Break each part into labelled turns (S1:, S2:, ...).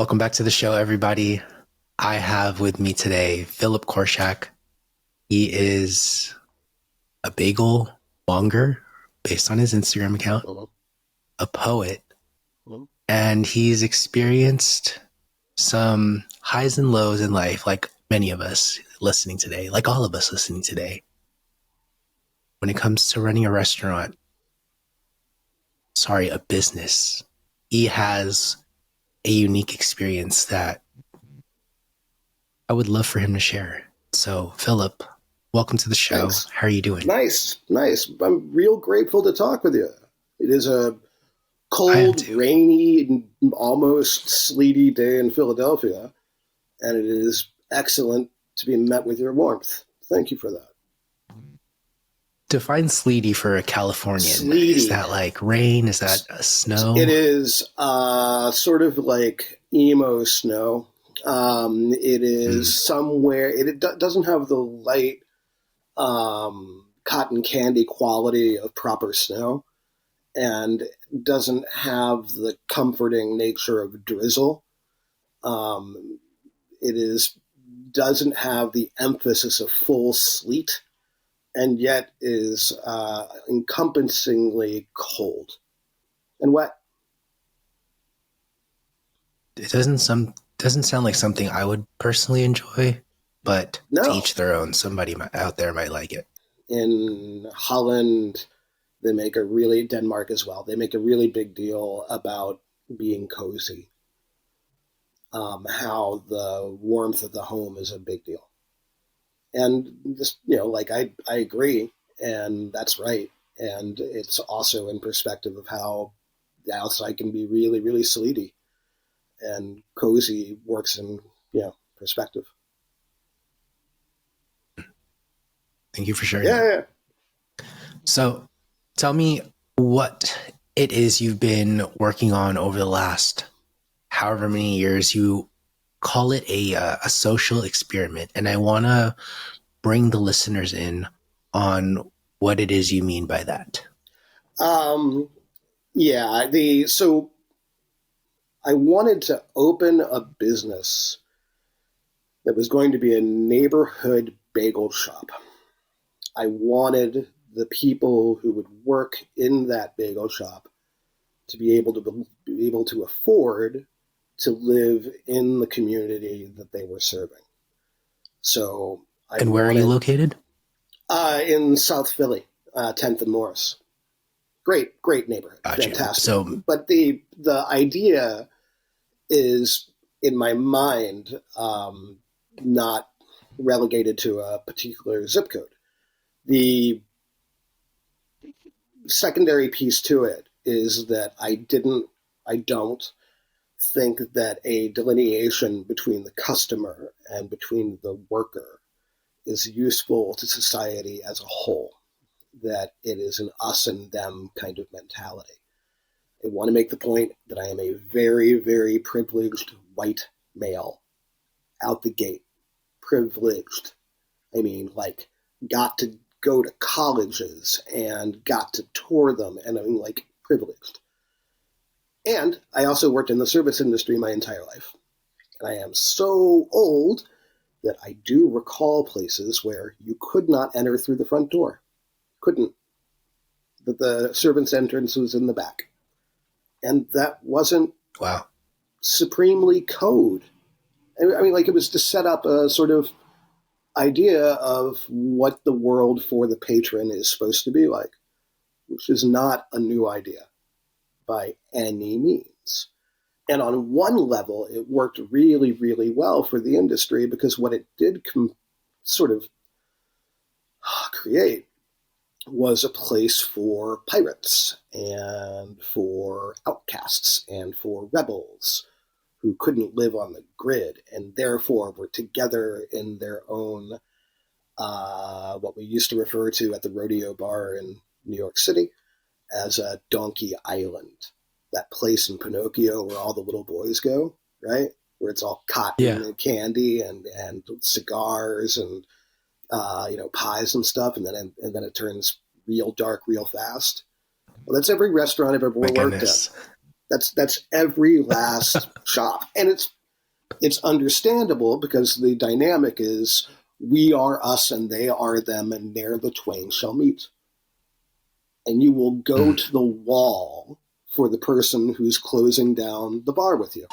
S1: Welcome back to the show, everybody. I have with me today Philip Korshak. He is a bagel monger based on his Instagram account, a poet, and he's experienced some highs and lows in life, like many of us listening today, like all of us listening today. When it comes to running a restaurant, a business, he has a unique experience that I would love for him to share. So, Philip, welcome to the show.
S2: Thanks.
S1: How are you doing?
S2: Nice. I'm real grateful to talk with you. It is a cold, rainy, and almost sleety day in Philadelphia, and it is excellent to be met with your warmth. Thank you for that.
S1: Define sleety for a Californian.
S2: Sleety.
S1: Is that like rain? Is that snow?
S2: It is sort of like emo snow. It is somewhere. It doesn't have the light cotton candy quality of proper snow, and doesn't have the comforting nature of drizzle. Doesn't have the emphasis of full sleet, and yet is encompassingly cold and wet.
S1: It doesn't sound like something I would personally enjoy, but to each their own. Somebody out there might like it.
S2: In Holland, Denmark as well, they make a really big deal about being cozy. How the warmth of the home is a big deal. And just, I agree, and that's right. And it's also in perspective of how the outside can be really, really sleety. And cozy works in, perspective.
S1: Thank you for sharing.
S2: Yeah.
S1: So tell me what it is you've been working on over the last however many years. You call it a social experiment, and I want to bring the listeners in on what it is you mean by that.
S2: So I wanted to open a business that was going to be a neighborhood bagel shop. I wanted the people who would work in that bagel shop to be able to afford to live in the community that they were serving. So,
S1: where are you located?
S2: In South Philly, 10th and Morris. Great neighborhood, fantastic. But the idea is, in my mind, not relegated to a particular zip code. The secondary piece to it is that I don't think that a delineation between the customer and between the worker is useful to society as a whole, that it is an us and them kind of mentality. I want to make the point that I am a very, very privileged white male out the gate. Privileged. I mean, got to go to colleges and got to tour them, and I mean, privileged. And I also worked in the service industry my entire life. And I am so old that I do recall places where you could not enter through the front door. Couldn't. That the servant's entrance was in the back. And that wasn't supremely code. I mean, it was to set up a sort of idea of what the world for the patron is supposed to be like, which is not a new idea by any means. And on one level, it worked really, really well for the industry, because what it did sort of create was a place for pirates and for outcasts and for rebels who couldn't live on the grid and therefore were together in their own, what we used to refer to at the rodeo bar in New York City as a Donkey Island, that place in Pinocchio where all the little boys go, right? Where it's all cotton and candy and cigars and pies and stuff, and then it turns real dark real fast. Well, that's every restaurant I've ever worked at. That's every last shop. And it's understandable because the dynamic is we are us and they are them, and there the twain shall meet. And you will go to the wall for the person who's closing down the bar with you.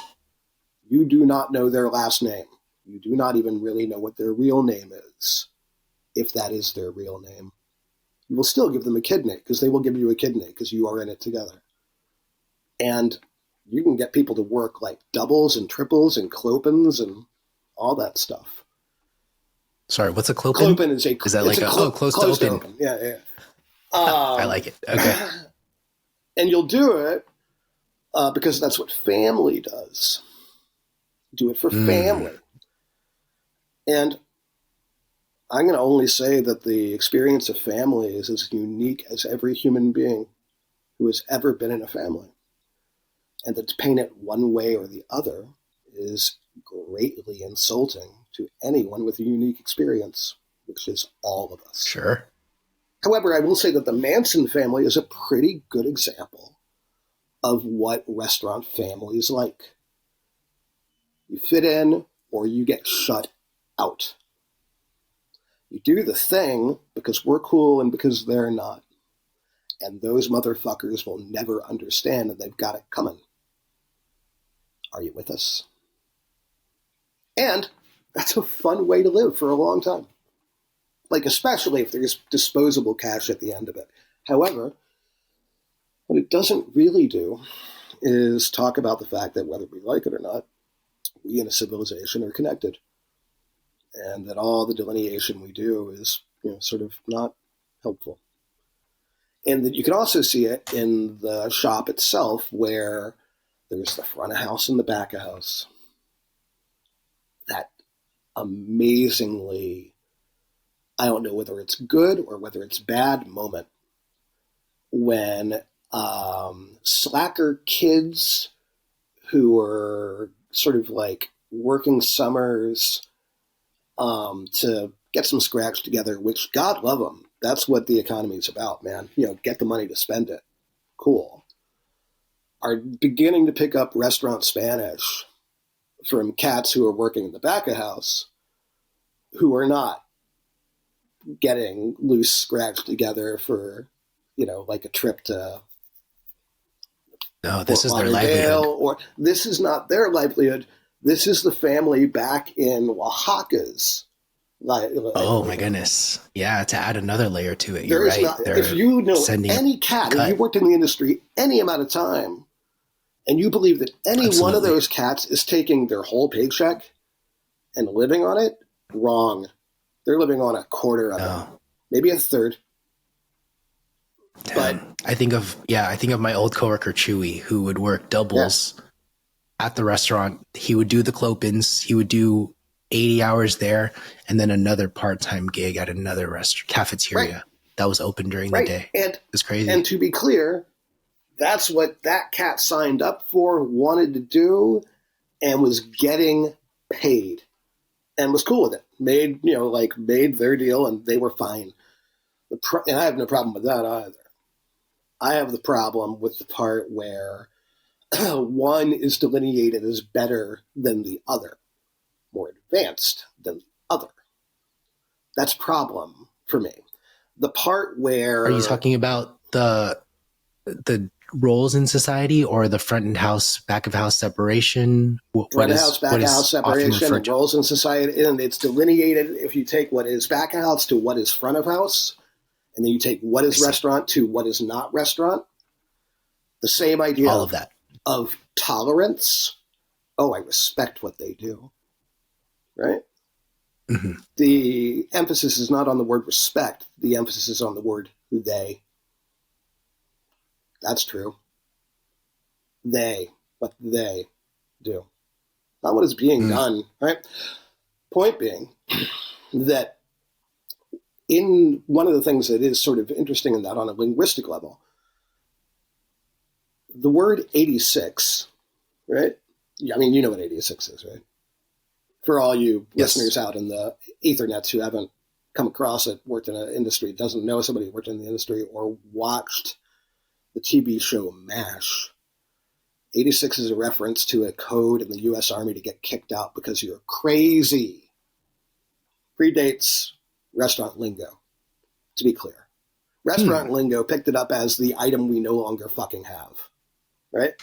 S2: You do not know their last name. You do not even really know what their real name is, if that is their real name. You will still give them a kidney because they will give you a kidney because you are in it together. And you can get people to work like doubles and triples and clopens and all that stuff.
S1: Sorry, what's a clopen?
S2: Clopen is
S1: that like close to open?
S2: Yeah.
S1: I like it. Okay.
S2: And you'll do it because that's what family does. Do it for family. And I'm going to only say that the experience of family is as unique as every human being who has ever been in a family. And that to paint it one way or the other is greatly insulting to anyone with a unique experience, which is all of us.
S1: Sure.
S2: However, I will say that the Manson family is a pretty good example of what restaurant family is like. You fit in or you get shut out. You do the thing because we're cool and because they're not. And those motherfuckers will never understand that they've got it coming. Are you with us? And that's a fun way to live for a long time. Like, especially if there's disposable cash at the end of it. However, what it doesn't really do is talk about the fact that whether we like it or not, we in a civilization are connected. And that all the delineation we do is, sort of not helpful. And that you can also see it in the shop itself where there's the front of house and the back of house. That amazingly, I don't know whether it's good or whether it's bad moment when slacker kids who are sort of like working summers to get some scratch together, which God love them. That's what the economy is about, man. Get the money to spend it. Cool. Are beginning to pick up restaurant Spanish from cats who are working in the back of house who are not getting loose scratch together for, like a trip to
S1: No, this is their livelihood.
S2: Or this is not their livelihood. This is the family back in Oaxaca's.
S1: Oh my goodness. Yeah, to add another layer to it, you're right.
S2: If you know any cat, if you worked in the industry any amount of time, and you believe that any one of those cats is taking their whole paycheck and living on it, wrong. They're living on a quarter of it, maybe a third.
S1: But I think of my old coworker Chewy, who would work doubles at the restaurant. He would do the clopens. He would do 80 hours there, and then another part-time gig at another restaurant cafeteria that was open during the day. And it's crazy.
S2: And to be clear, that's what that cat signed up for, wanted to do, and was getting paid, and was cool with it. Made their deal, and they were fine. And I have no problem with that either. I have the problem with the part where one is delineated as better than the other, more advanced than the other. That's a problem for me. The part where...
S1: Are you talking about the roles in society or the front and house, back of house separation?
S2: Front of house, back of house separation, and roles in society. And it's delineated if you take what is back of house to what is front of house, and then you take what is restaurant to what is not restaurant. The same idea
S1: all of that.
S2: Of tolerance. Oh, I respect what they do. Right?
S1: Mm-hmm.
S2: The emphasis is not on the word respect. The emphasis is on the word they. That's true. What they do. Not what is being done, right? Point being that in one of the things that is sort of interesting in that on a linguistic level, the word 86, right? I mean, you know what 86 is, right? For all you listeners out in the ethernets who haven't come across it, worked in an industry, doesn't know somebody who worked in the industry or watched the TV show MASH, 86 is a reference to a code in the U.S. Army to get kicked out because you're crazy. Predates restaurant lingo, to be clear. Restaurant lingo picked it up as the item we no longer fucking have, right?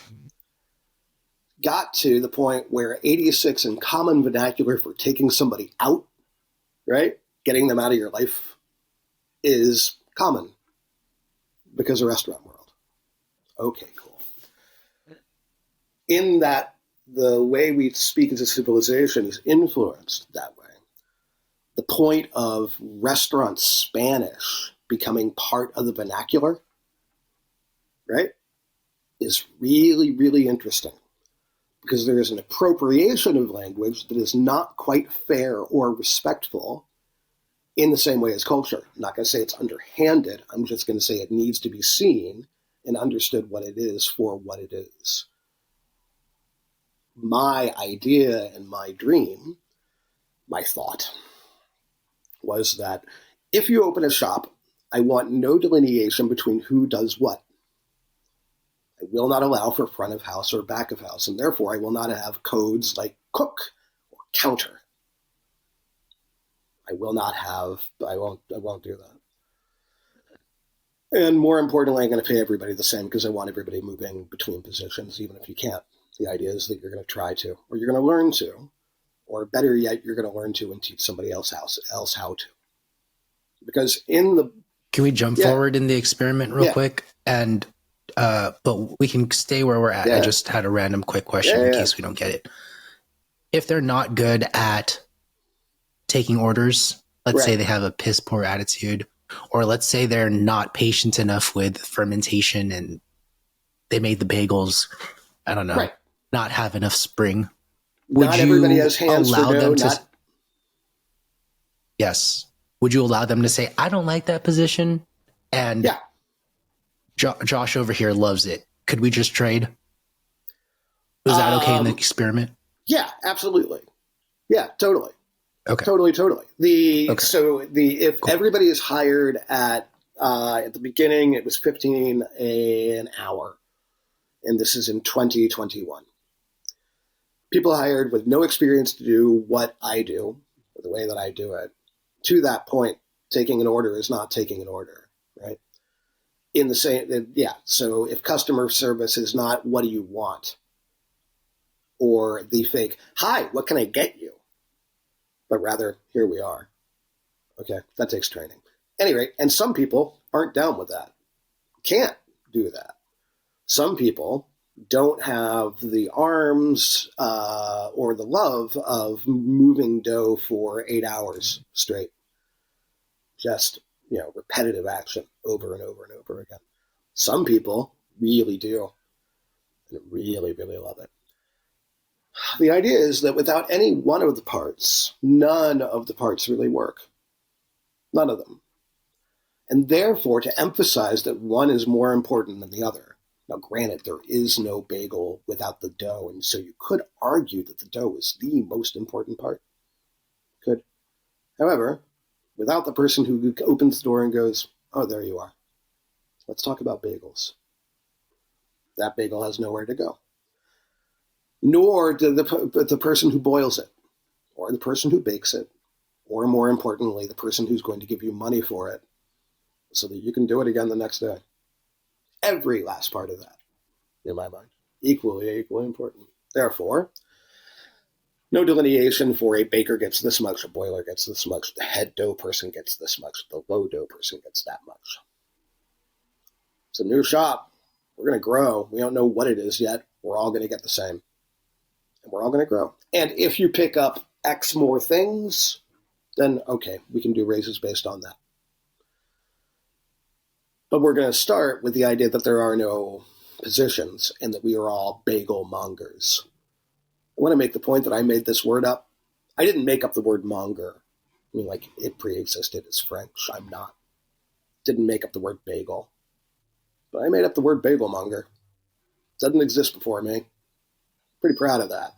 S2: Got to the point where 86 in common vernacular for taking somebody out, right? Getting them out of your life is common because of restaurant world. Okay, cool. In that, the way we speak as a civilization is influenced that way. The point of restaurant Spanish becoming part of the vernacular, right, is really, really interesting because there is an appropriation of language that is not quite fair or respectful in the same way as culture. I'm not going to say it's underhanded. I'm just going to say it needs to be seen and understood what it is for what it is. My idea and my dream, my thought, was that if you open a shop, I want no delineation between who does what. I will not allow for front of house or back of house, and therefore I will not have codes like cook or counter. I won't do that. And more importantly, I'm going to pay everybody the same because I want everybody moving between positions, even if you can't. The idea is that you're going to try to, or you're going to learn to, or better yet, you're going to learn to and teach somebody else how to. Because in the...
S1: Can we jump forward in the experiment real quick? And but we can stay where we're at. I just had a random quick question in case we don't get it. If they're not good at taking orders, let's say they have a piss poor attitude, or let's say they're not patient enough with fermentation and they made the bagels, I don't know, not have enough spring. Would
S2: not
S1: you
S2: everybody has hands
S1: allow
S2: for
S1: them
S2: dough,
S1: to? Yes. Would you allow them to say, I don't like that position? And Josh over here loves it. Could we just trade? Was that okay in the experiment?
S2: Yeah, absolutely. Yeah, totally.
S1: Okay.
S2: Totally. If everybody is hired at the beginning, it was $15 an hour, and this is in 2021. People hired with no experience to do what I do, or the way that I do it. To that point, taking an order is not taking an order, right? In the same, so if customer service is not what do you want, or the fake, hi, what can I get you? But rather, here we are. Okay, that takes training. Anyway, and some people aren't down with that. Can't do that. Some people don't have the arms or the love of moving dough for 8 hours straight. Just, repetitive action over and over and over again. Some people really do and really, really love it. The idea is that without any one of the parts, none of the parts really work. None of them. And therefore, to emphasize that one is more important than the other. Now, granted, there is no bagel without the dough, and so you could argue that the dough is the most important part. Could. However, without the person who opens the door and goes, oh, there you are. Let's talk about bagels. That bagel has nowhere to go. Nor the person who boils it, or the person who bakes it, or more importantly, the person who's going to give you money for it so that you can do it again the next day. Every last part of that, in my mind, equally important. Therefore, no delineation for a baker gets this much, a boiler gets this much, the head dough person gets this much, the low dough person gets that much. It's a new shop. We're going to grow. We don't know what it is yet. We're all going to get the same. And we're all going to grow. And if you pick up X more things, then okay, we can do raises based on that. But we're going to start with the idea that there are no positions and that we are all bagel mongers. I want to make the point that I made this word up. I didn't make up the word monger. I mean, like, it pre-existed. It's French. I'm not. Didn't make up the word bagel. But I made up the word bagel monger. Doesn't exist before me. Pretty proud of that.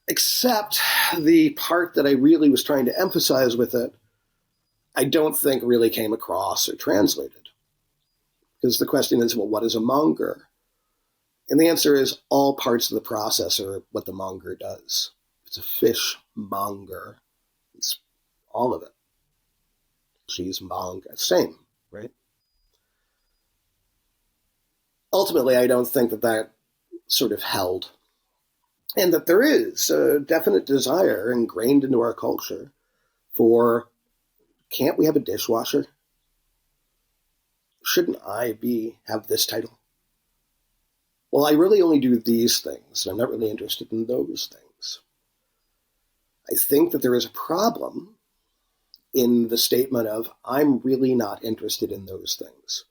S2: Except the part that I really was trying to emphasize with it, I don't think really came across or translated. Because the question is, well, what is a monger? And the answer is all parts of the process are what the monger does. It's a fish monger. It's all of it. Cheese monger, same, right? Ultimately, I don't think that sort of held. And that there is a definite desire ingrained into our culture for, can't we have a dishwasher? Shouldn't I have this title? Well, I really only do these things. I'm not really interested in those things. I think that there is a problem in the statement of, I'm really not interested in those things.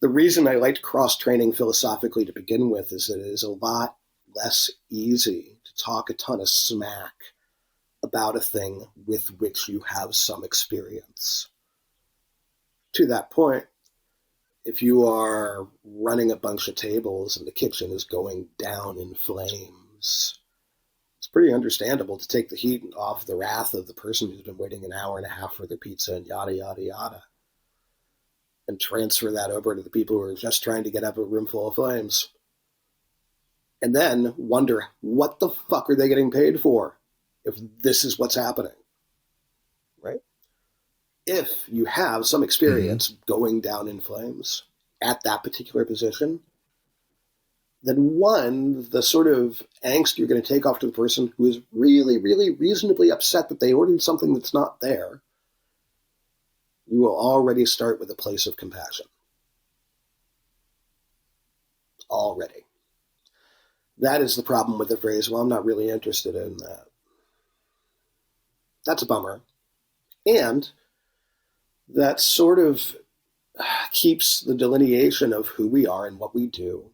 S2: The reason I liked cross-training philosophically to begin with is that it is a lot less easy to talk a ton of smack about a thing with which you have some experience. To that point, if you are running a bunch of tables and the kitchen is going down in flames, it's pretty understandable to take the heat off the wrath of the person who's been waiting an hour and a half for their pizza and yada, yada, yada, and transfer that over to the people who are just trying to get out of a room full of flames. And then wonder, what the fuck are they getting paid for if this is what's happening? Right? If you have some experience going down in flames at that particular position, then one, the sort of angst you're going to take off to the person who is really, really reasonably upset that they ordered something that's not there, you will already start with a place of compassion. Already. That is the problem with the phrase, well, I'm not really interested in that. That's a bummer. And that sort of keeps the delineation of who we are and what we do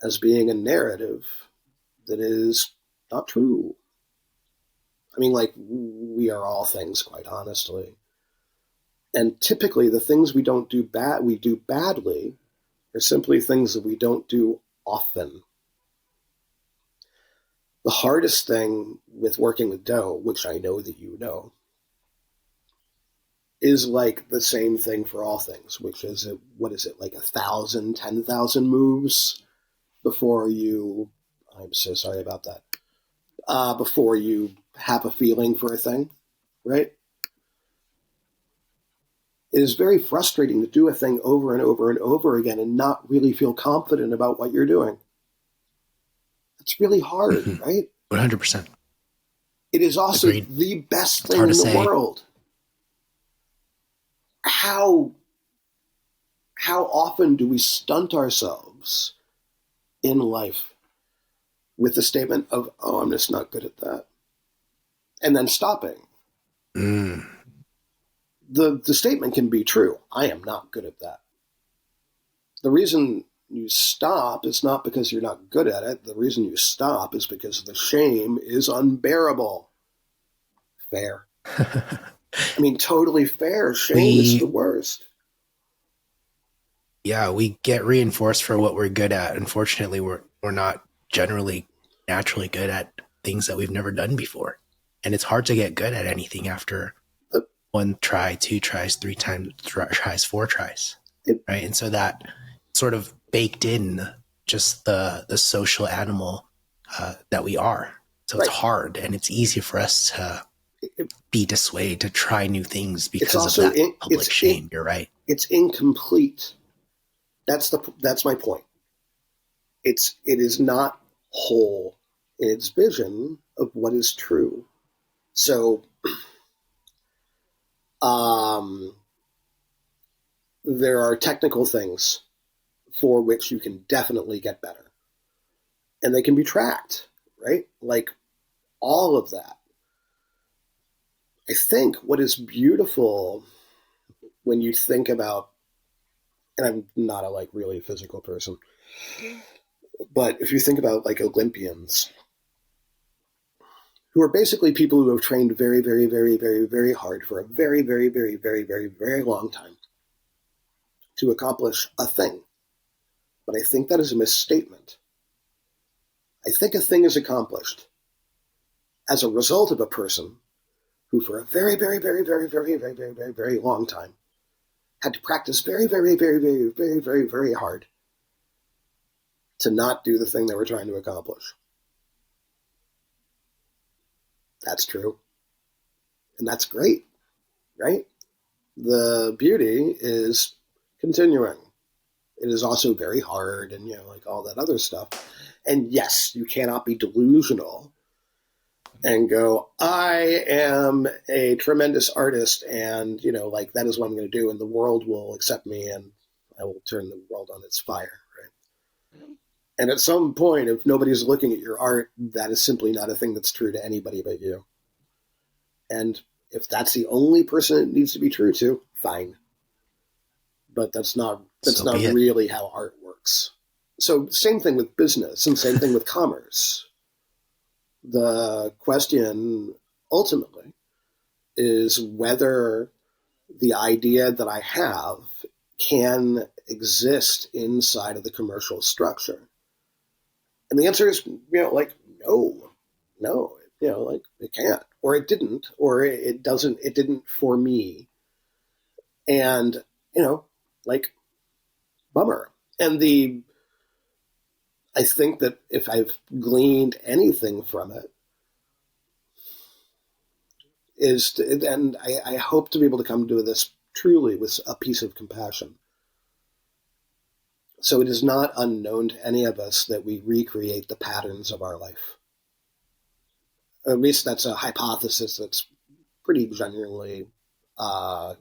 S2: as being a narrative that is not true. I mean, like, we are all things, quite honestly. And typically the things we do badly are simply things that we don't do often. The hardest thing with working with dough, which I know that you know, is like the same thing for all things, which is, what is it, like 1,000, 10,000 moves before you, I'm so sorry about that, before you have a feeling for a thing, right? It is very frustrating to do a thing over and over and over again and not really feel confident about what you're doing. It's really hard, right?
S1: 100%.
S2: It is also
S1: Agreed.
S2: the best
S1: It's
S2: thing
S1: hard
S2: in
S1: to
S2: the
S1: say.
S2: world. How often do we stunt ourselves in life with the statement of, oh, I'm just not good at that, and then stopping? The statement can be true. I am not good at that. The reason you stop is not because you're not good at it. The reason you stop is because the shame is unbearable. Fair. I mean, totally fair. Shame is the worst.
S1: Yeah, we get reinforced for what we're good at. Unfortunately, we're not generally naturally good at things that we've never done before. And it's hard to get good at anything after one try, two tries, three times tries, four tries. Right. And so that sort of baked in just the social animal that we are. So it's hard, and it's easy for us to be dissuaded to try new things because of that public shame. You're right.
S2: It's incomplete. That's my point. It is not whole in its vision of what is true. So, there are technical things for which you can definitely get better, and they can be tracked, right? Like all of that. I think what is beautiful when you think about, and I'm not a really physical person, but if you think about like Olympians, who are basically people who have trained very, very, very, very, very hard for a very, very, very, very, very, very long time to accomplish a thing. But I think that is a misstatement. I think a thing is accomplished as a result of a person who for a very, very, very, very, very, very, very, very, very long time had to practice very, very, very, very, very, very, very hard to not do the thing they were trying to accomplish. That's true. And that's great, right? The beauty is continuing. It is also very hard and, like all that other stuff. And yes, you cannot be delusional and go, I am a tremendous artist and, like that is what I'm going to do and the world will accept me and I will turn the world on its fire, right? And at some point, if nobody's looking at your art, that is simply not a thing that's true to anybody but you. And if that's the only person it needs to be true to, fine. But that's not
S1: So be it.
S2: really how art works. So same thing with business and same thing with commerce. The question ultimately is whether the idea that I have can exist inside of the commercial structure. And the answer is, like, no, like it can't, or it didn't, or it doesn't, it didn't for me. And, like, bummer. And I think that if I've gleaned anything from it, and I hope to be able to come to this truly with a piece of compassion. So it is not unknown to any of us that we recreate the patterns of our life. At least that's a hypothesis that's pretty generally uh,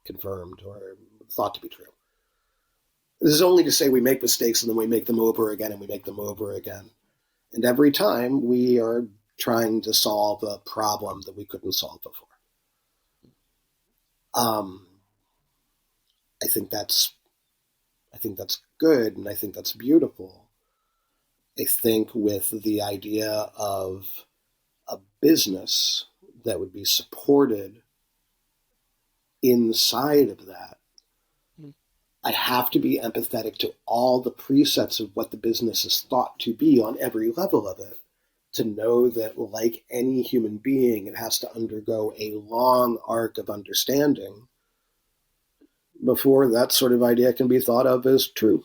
S2: confirmed or thought to be true. This is only to say we make mistakes and then we make them over again and we make them over again. And every time we are trying to solve a problem that we couldn't solve before. Um, I think that's good and I think that's beautiful. I think with the idea of a business that would be supported inside of that, I have to be empathetic to all the presets of what the business is thought to be on every level of it, to know that, like any human being, it has to undergo a long arc of understanding before that sort of idea can be thought of as true.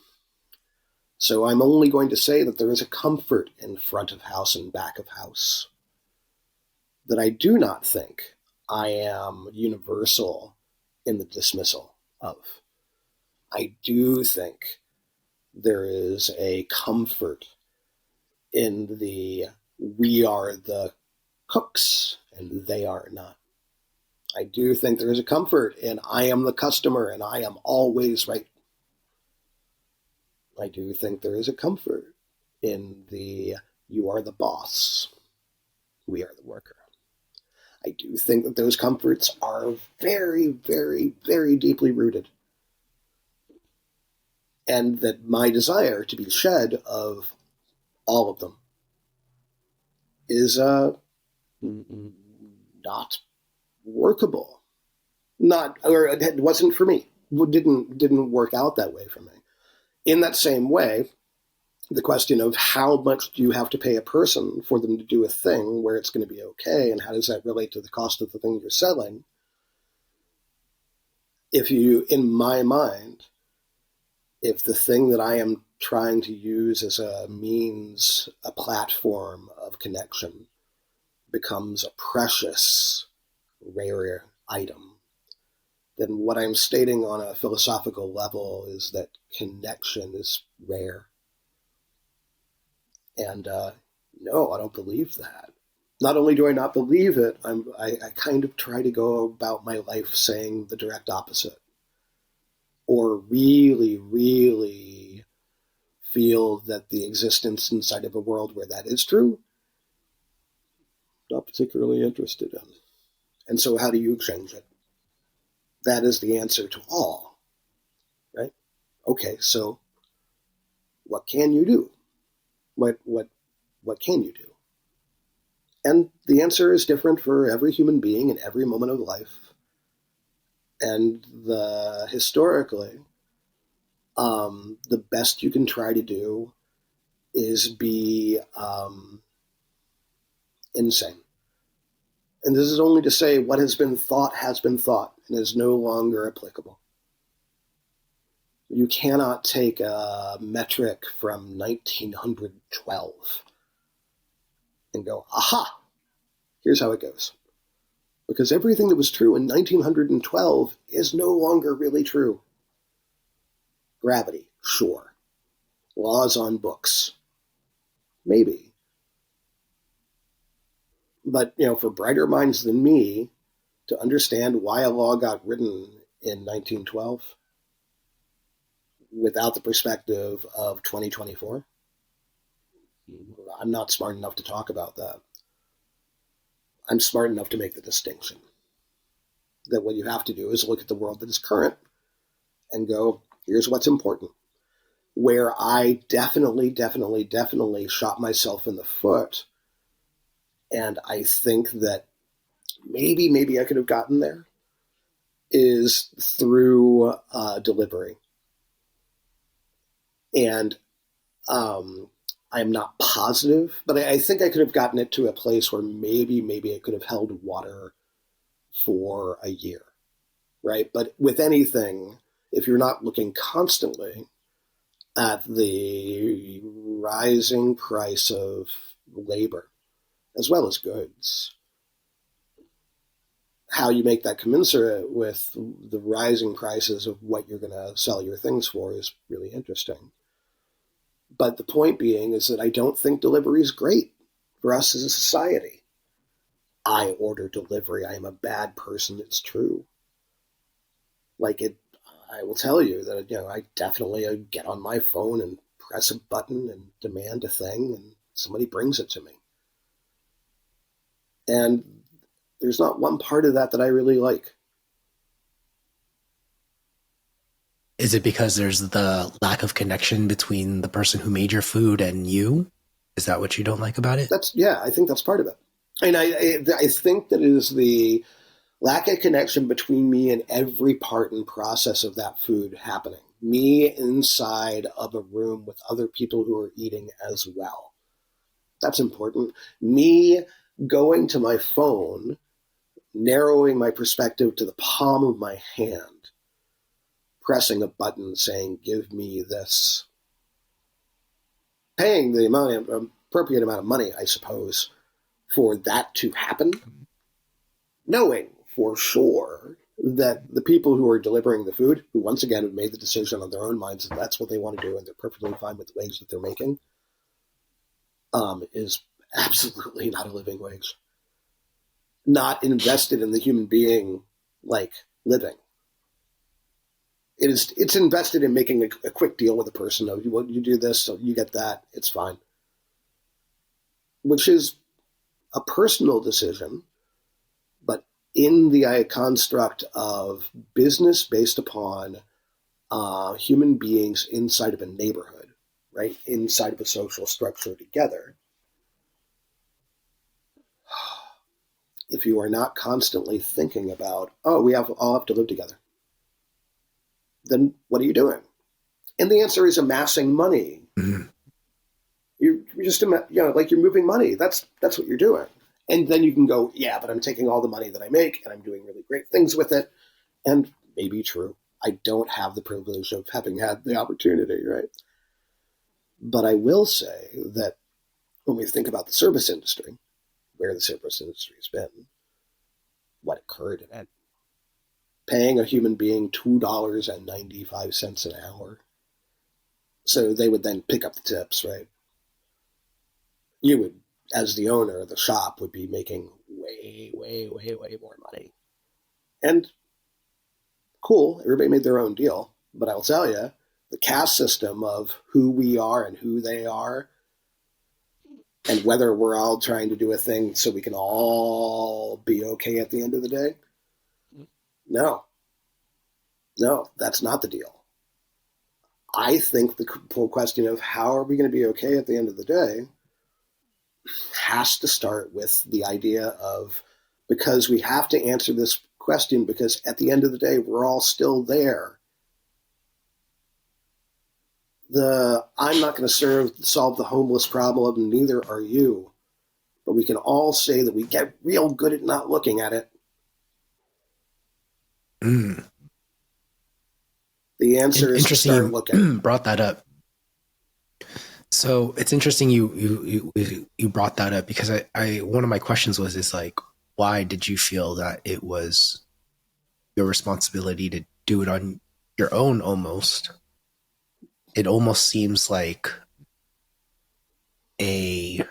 S2: So I'm only going to say that there is a comfort in front of house and back of house that I do not think I am universal in the dismissal of. I do think there is a comfort in the we are the cooks and they are not. I do think there is a comfort in I am the customer and I am always right. I do think there is a comfort in the you are the boss, we are the worker. I do think that those comforts are very, very, very deeply rooted. And that my desire to be shed of all of them is not workable. Not, or it wasn't for me. It didn't work out that way for me. In that same way, the question of how much do you have to pay a person for them to do a thing where it's going to be okay, and how does that relate to the cost of the thing you're selling? If you, in my mind, if the thing that I am trying to use as a means, a platform of connection, becomes a precious, rare item, then what I'm stating on a philosophical level is that connection is rare. And no, I don't believe that. Not only do I not believe it, I kind of try to go about my life saying the direct opposite. Or really, really feel that the existence inside of a world where that is true, not particularly interested in. And so how do you change it? That is the answer to all, right? Okay, so what can you do? What can you do? And the answer is different for every human being in every moment of life. And historically, the best you can try to do is be insane. And this is only to say what has been thought and is no longer applicable. You cannot take a metric from 1912 and go, aha, here's how it goes. Because everything that was true in 1912 is no longer really true. Gravity, sure. Laws on books, maybe. But, for brighter minds than me to understand why a law got written in 1912 without the perspective of 2024, I'm not smart enough to talk about that. I'm smart enough to make the distinction that what you have to do is look at the world that is current and go, here's what's important. Where I definitely shot myself in the foot, and I think that maybe I could have gotten there, is through delivery. And I'm not positive, but I think I could have gotten it to a place where maybe it could have held water for a year, right? But with anything, if you're not looking constantly at the rising price of labor as well as goods, how you make that commensurate with the rising prices of what you're going to sell your things for is really interesting. But the point being is that I don't think delivery is great for us as a society. I order delivery. I am a bad person. It's true. I will tell you that, I definitely get on my phone and press a button and demand a thing, and somebody brings it to me. And there's not one part of that I really like.
S1: Is it because there's the lack of connection between the person who made your food and you? Is that what you don't like about it?
S2: I think that's part of it. And I think that it is the lack of connection between me and every part and process of that food happening. Me inside of a room with other people who are eating as well. That's important. Me going to my phone, narrowing my perspective to the palm of my hand, pressing a button saying, give me this. Paying the appropriate amount of money, I suppose, for that to happen. Knowing for sure that the people who are delivering the food, who once again have made the decision on their own minds that that's what they want to do and they're perfectly fine with the wage that they're making, is absolutely not a living wage. Not invested in the human being, living. It's invested in making a quick deal with a person. Oh, you do this, so you get that. It's fine. Which is a personal decision, but in the construct of business based upon human beings inside of a neighborhood, right? Inside of a social structure together. If you are not constantly thinking about, oh, we all have to live together, then what are you doing? And the answer is amassing money.
S1: Mm-hmm.
S2: You're just, you're moving money. That's what you're doing. And then you can go, yeah, but I'm taking all the money that I make and I'm doing really great things with it. And maybe true. I don't have the privilege of having had the opportunity, right? But I will say that when we think about the service industry, where the service industry has been, what occurred in it, paying a human being $2.95 an hour, so they would then pick up the tips, right? You would, as the owner of the shop, would be making way more money. And cool, everybody made their own deal. But I'll tell you, the caste system of who we are and who they are, and whether we're all trying to do a thing so we can all be okay at the end of the day, no, that's not the deal. I think the whole question of how are we going to be okay at the end of the day has to start with the idea of, because we have to answer this question, because at the end of the day, we're all still there. I'm not going to solve the homeless problem, and neither are you. But we can all say that we get real good at not looking at it.
S1: Mm.
S2: The answer is to
S1: Interesting
S2: start looking.
S1: you brought that up. So it's interesting you brought that up because I one of my questions was is like, why did you feel that it was your responsibility to do it on your own almost? It almost seems like a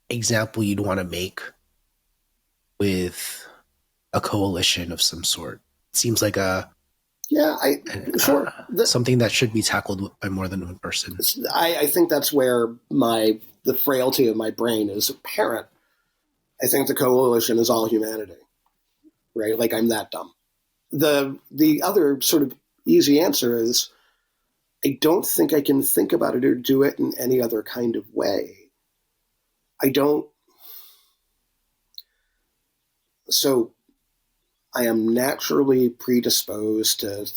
S1: example you'd want to make with a coalition of some sort. It seems like
S2: Yeah, sure.
S1: Something that should be tackled by more than one person.
S2: I think that's where the frailty of my brain is apparent. I think the coalition is all humanity, right? Like I'm that dumb. The other sort of easy answer is I don't think I can think about it or do it in any other kind of way. I don't. So I am naturally predisposed to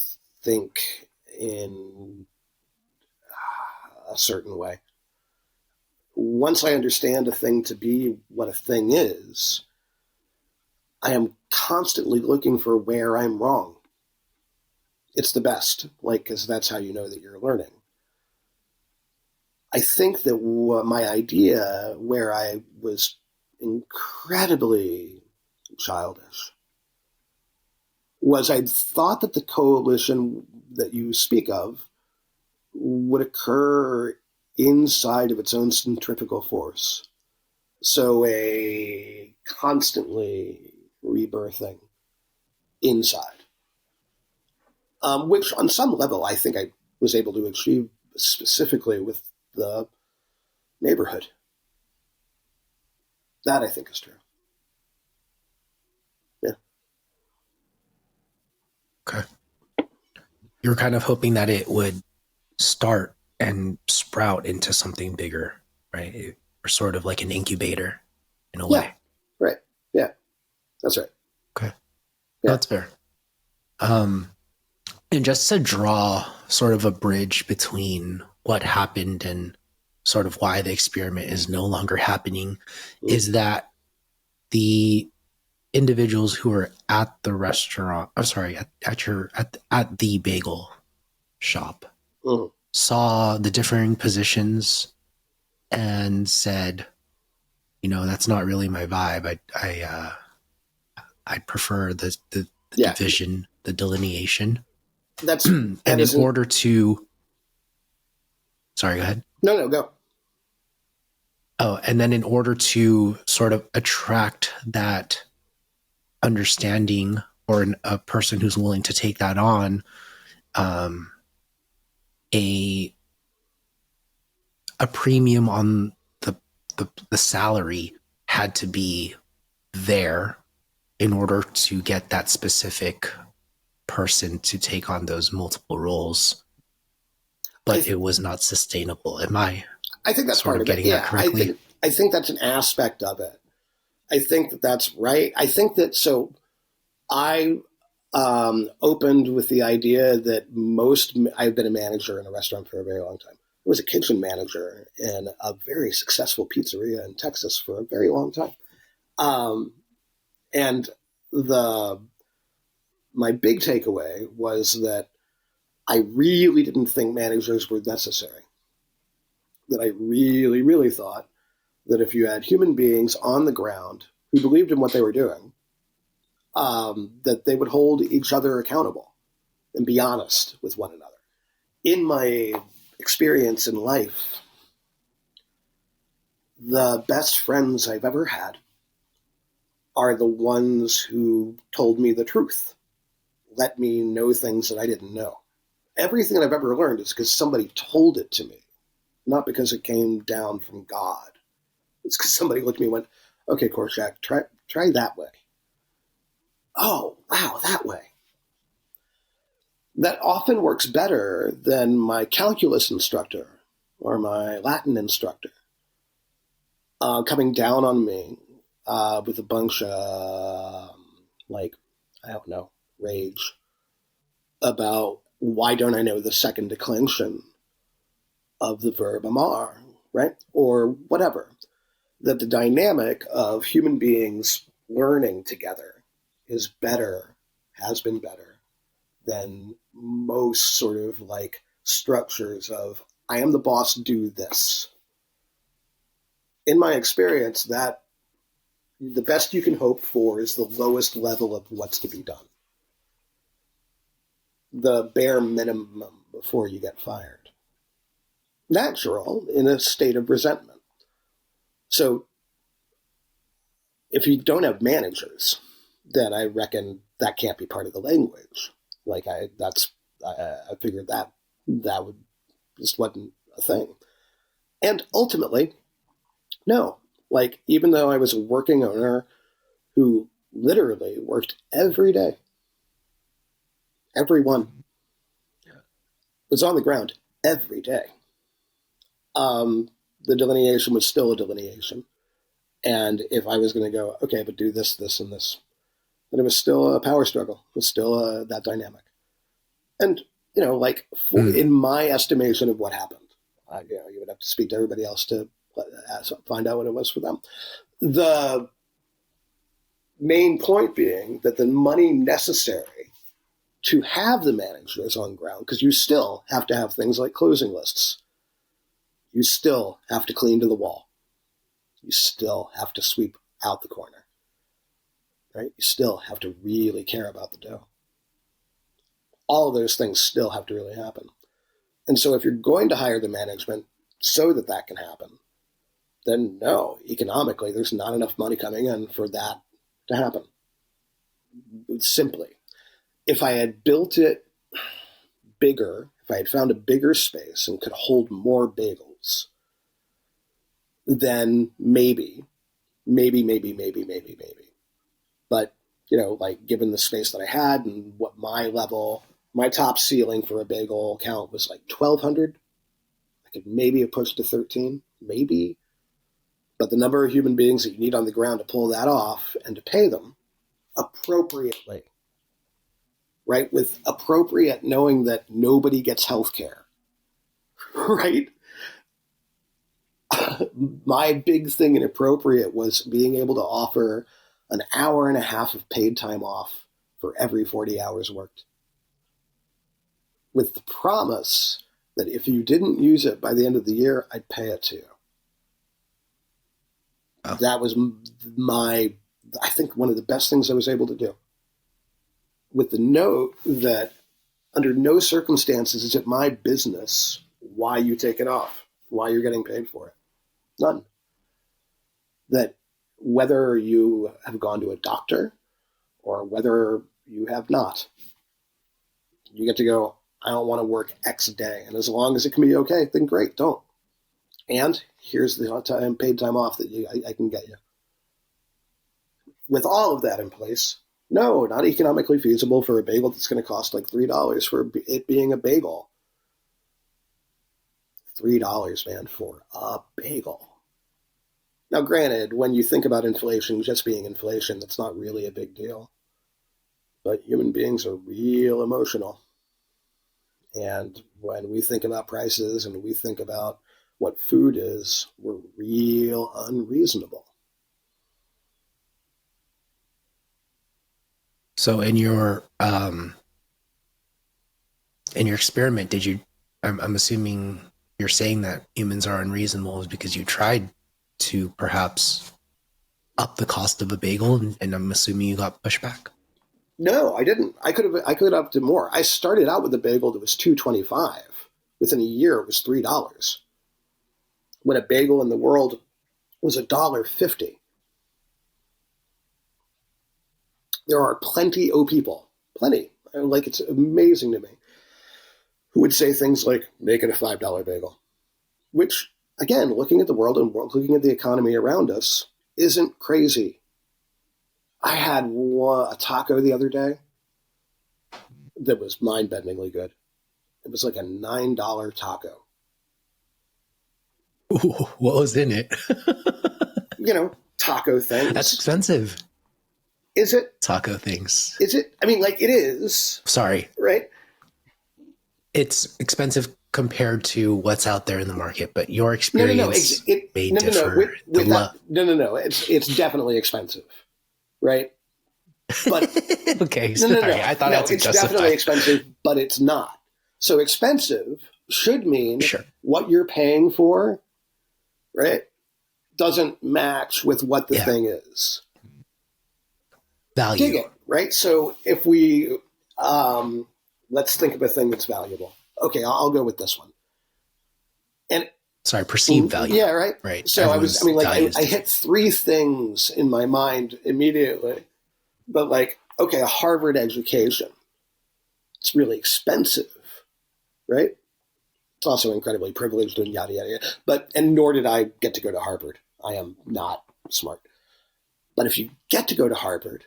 S2: think in a certain way. Once I understand a thing to be what a thing is, I am constantly looking for where I'm wrong. It's the best, like, because that's how you know that you're learning. I think that my idea, where I was incredibly childish, was I thought that the coalition that you speak of would occur inside of its own centrifugal force. So a constantly rebirthing inside, which on some level I think I was able to achieve specifically with the neighborhood. That I think is true. Yeah.
S1: Okay. You were kind of hoping that it would start and sprout into something bigger, right? Or sort of like an incubator in a way.
S2: Right. Yeah. That's right.
S1: Okay.
S2: Yeah.
S1: That's fair. And just to draw sort of a bridge between what happened and sort of why the experiment is no longer happening, is that the individuals who are at the restaurant, I'm sorry, at the bagel shop, saw the differing positions and said, you know, that's not really my vibe. I prefer the division, the delineation. And in order to, sorry, go ahead.
S2: No, go.
S1: Oh, and then in order to sort of attract that understanding or a person who's willing to take that on, a premium on the salary had to be there in order to get that specific person to take on those multiple roles. But it was not sustainable.
S2: I think that's part of it. Yeah, I think that's an aspect of it. I think that that's right. I think that so I opened with the idea that I've been a manager in a restaurant for a very long time. I was a kitchen manager in a very successful pizzeria in Texas for a very long time. And my big takeaway was that I really didn't think managers were necessary. That I really, really thought that if you had human beings on the ground who believed in what they were doing, that they would hold each other accountable and be honest with one another. In my experience in life, the best friends I've ever had are the ones who told me the truth, let me know things that I didn't know. Everything that I've ever learned is because somebody told it to me, not because it came down from God. It's because somebody looked at me and went, okay, Korshak, try that way. Oh, wow, that way. That often works better than my calculus instructor or my Latin instructor coming down on me with a bunch of, rage about why don't I know the second declension of the verb amar, right? Or whatever. That the dynamic of human beings learning together is better, has been better than most sort of like structures of I am the boss, do this. In my experience, that the best you can hope for is the lowest level of what's to be done. The bare minimum before you get fired. Natural in a state of resentment. So if you don't have managers, then I reckon that can't be part of the language. Like I figured that would just wasn't a thing. And ultimately, no. Like, even though I was a working owner who literally worked every day, everyone was on the ground every day. The delineation was still a delineation. And if I was going to go, okay, but do this, this, and this, then it was still a power struggle. It was still that dynamic. And, like, in my estimation of what happened, you would have to speak to everybody else to find out what it was for them. The main point being that the money necessary to have the managers on ground, because you still have to have things like closing lists. You still have to clean to the wall. You still have to sweep out the corner, right? You still have to really care about the dough. All of those things still have to really happen. And so if you're going to hire the management so that that can happen, then no, economically, there's not enough money coming in for that to happen. Simply. If I had built it bigger, if I had found a bigger space and could hold more bagels, then maybe. But, like given the space that I had and what my top ceiling for a bagel count was like 1,200. I could maybe have pushed to 13, maybe. But the number of human beings that you need on the ground to pull that off and to pay them appropriately, right? With appropriate knowing that nobody gets health care, right? My big thing in appropriate was being able to offer an hour and a half of paid time off for every 40 hours worked. With the promise that if you didn't use it by the end of the year, I'd pay it to you. Oh. That was I think one of the best things I was able to do. With the note that under no circumstances is it my business why you take it off, why you're getting paid for it. None. That whether you have gone to a doctor or whether you have not, you get to go, I don't want to work X day. And as long as it can be okay, then great, don't. And here's the paid time off that I can get you. With all of that in place, no, not economically feasible for a bagel that's going to cost like $3 for it being a bagel. $3, man, for a bagel. Now, granted, when you think about inflation just being inflation, that's not really a big deal. But human beings are real emotional. And when we think about prices and we think about what food is, we're real unreasonable.
S1: So in your experiment, I'm assuming you're saying that humans are unreasonable is because you tried to perhaps up the cost of a bagel, and I'm assuming you got pushback.
S2: No, I didn't. I could have upped it more. I started out with a bagel that was $2.25. Within a year, it was $3. When a bagel in the world was $1.50. There are plenty of people, like it's amazing to me, who would say things like, make it a $5 bagel, which, again, looking at the world and looking at the economy around us, isn't crazy. I had a taco the other day that was mind-bendingly good. It was like a $9 taco.
S1: Ooh, what was in it?
S2: Taco things.
S1: That's expensive.
S2: Is it?
S1: Taco things.
S2: Is it? I mean, like, it is.
S1: Sorry.
S2: Right?
S1: It's expensive compared to what's out there in the market, but your experience may differ.
S2: No. It's definitely expensive, right? But
S1: Okay,
S2: no, no,
S1: sorry.
S2: no,
S1: I thought I
S2: no.
S1: had to
S2: It's
S1: justify.
S2: definitely expensive, but it's not. So expensive should mean
S1: Sure.
S2: what you're paying for, right, doesn't match with what the
S1: Yeah.
S2: thing is. Dig
S1: Value.
S2: it, right? So if we let's think of a thing that's valuable. Okay, I'll go with this one. And
S1: Sorry, perceived value.
S2: yeah, right.
S1: Right.
S2: So I
S1: Everyone's
S2: mean, like,
S1: value is
S2: I
S1: different.
S2: hit three things in my mind immediately, but like, okay, a Harvard education, it's really expensive, right? It's also incredibly privileged and yada yada yada. But and nor did I get to go to Harvard. I am not smart. But if you get to go to Harvard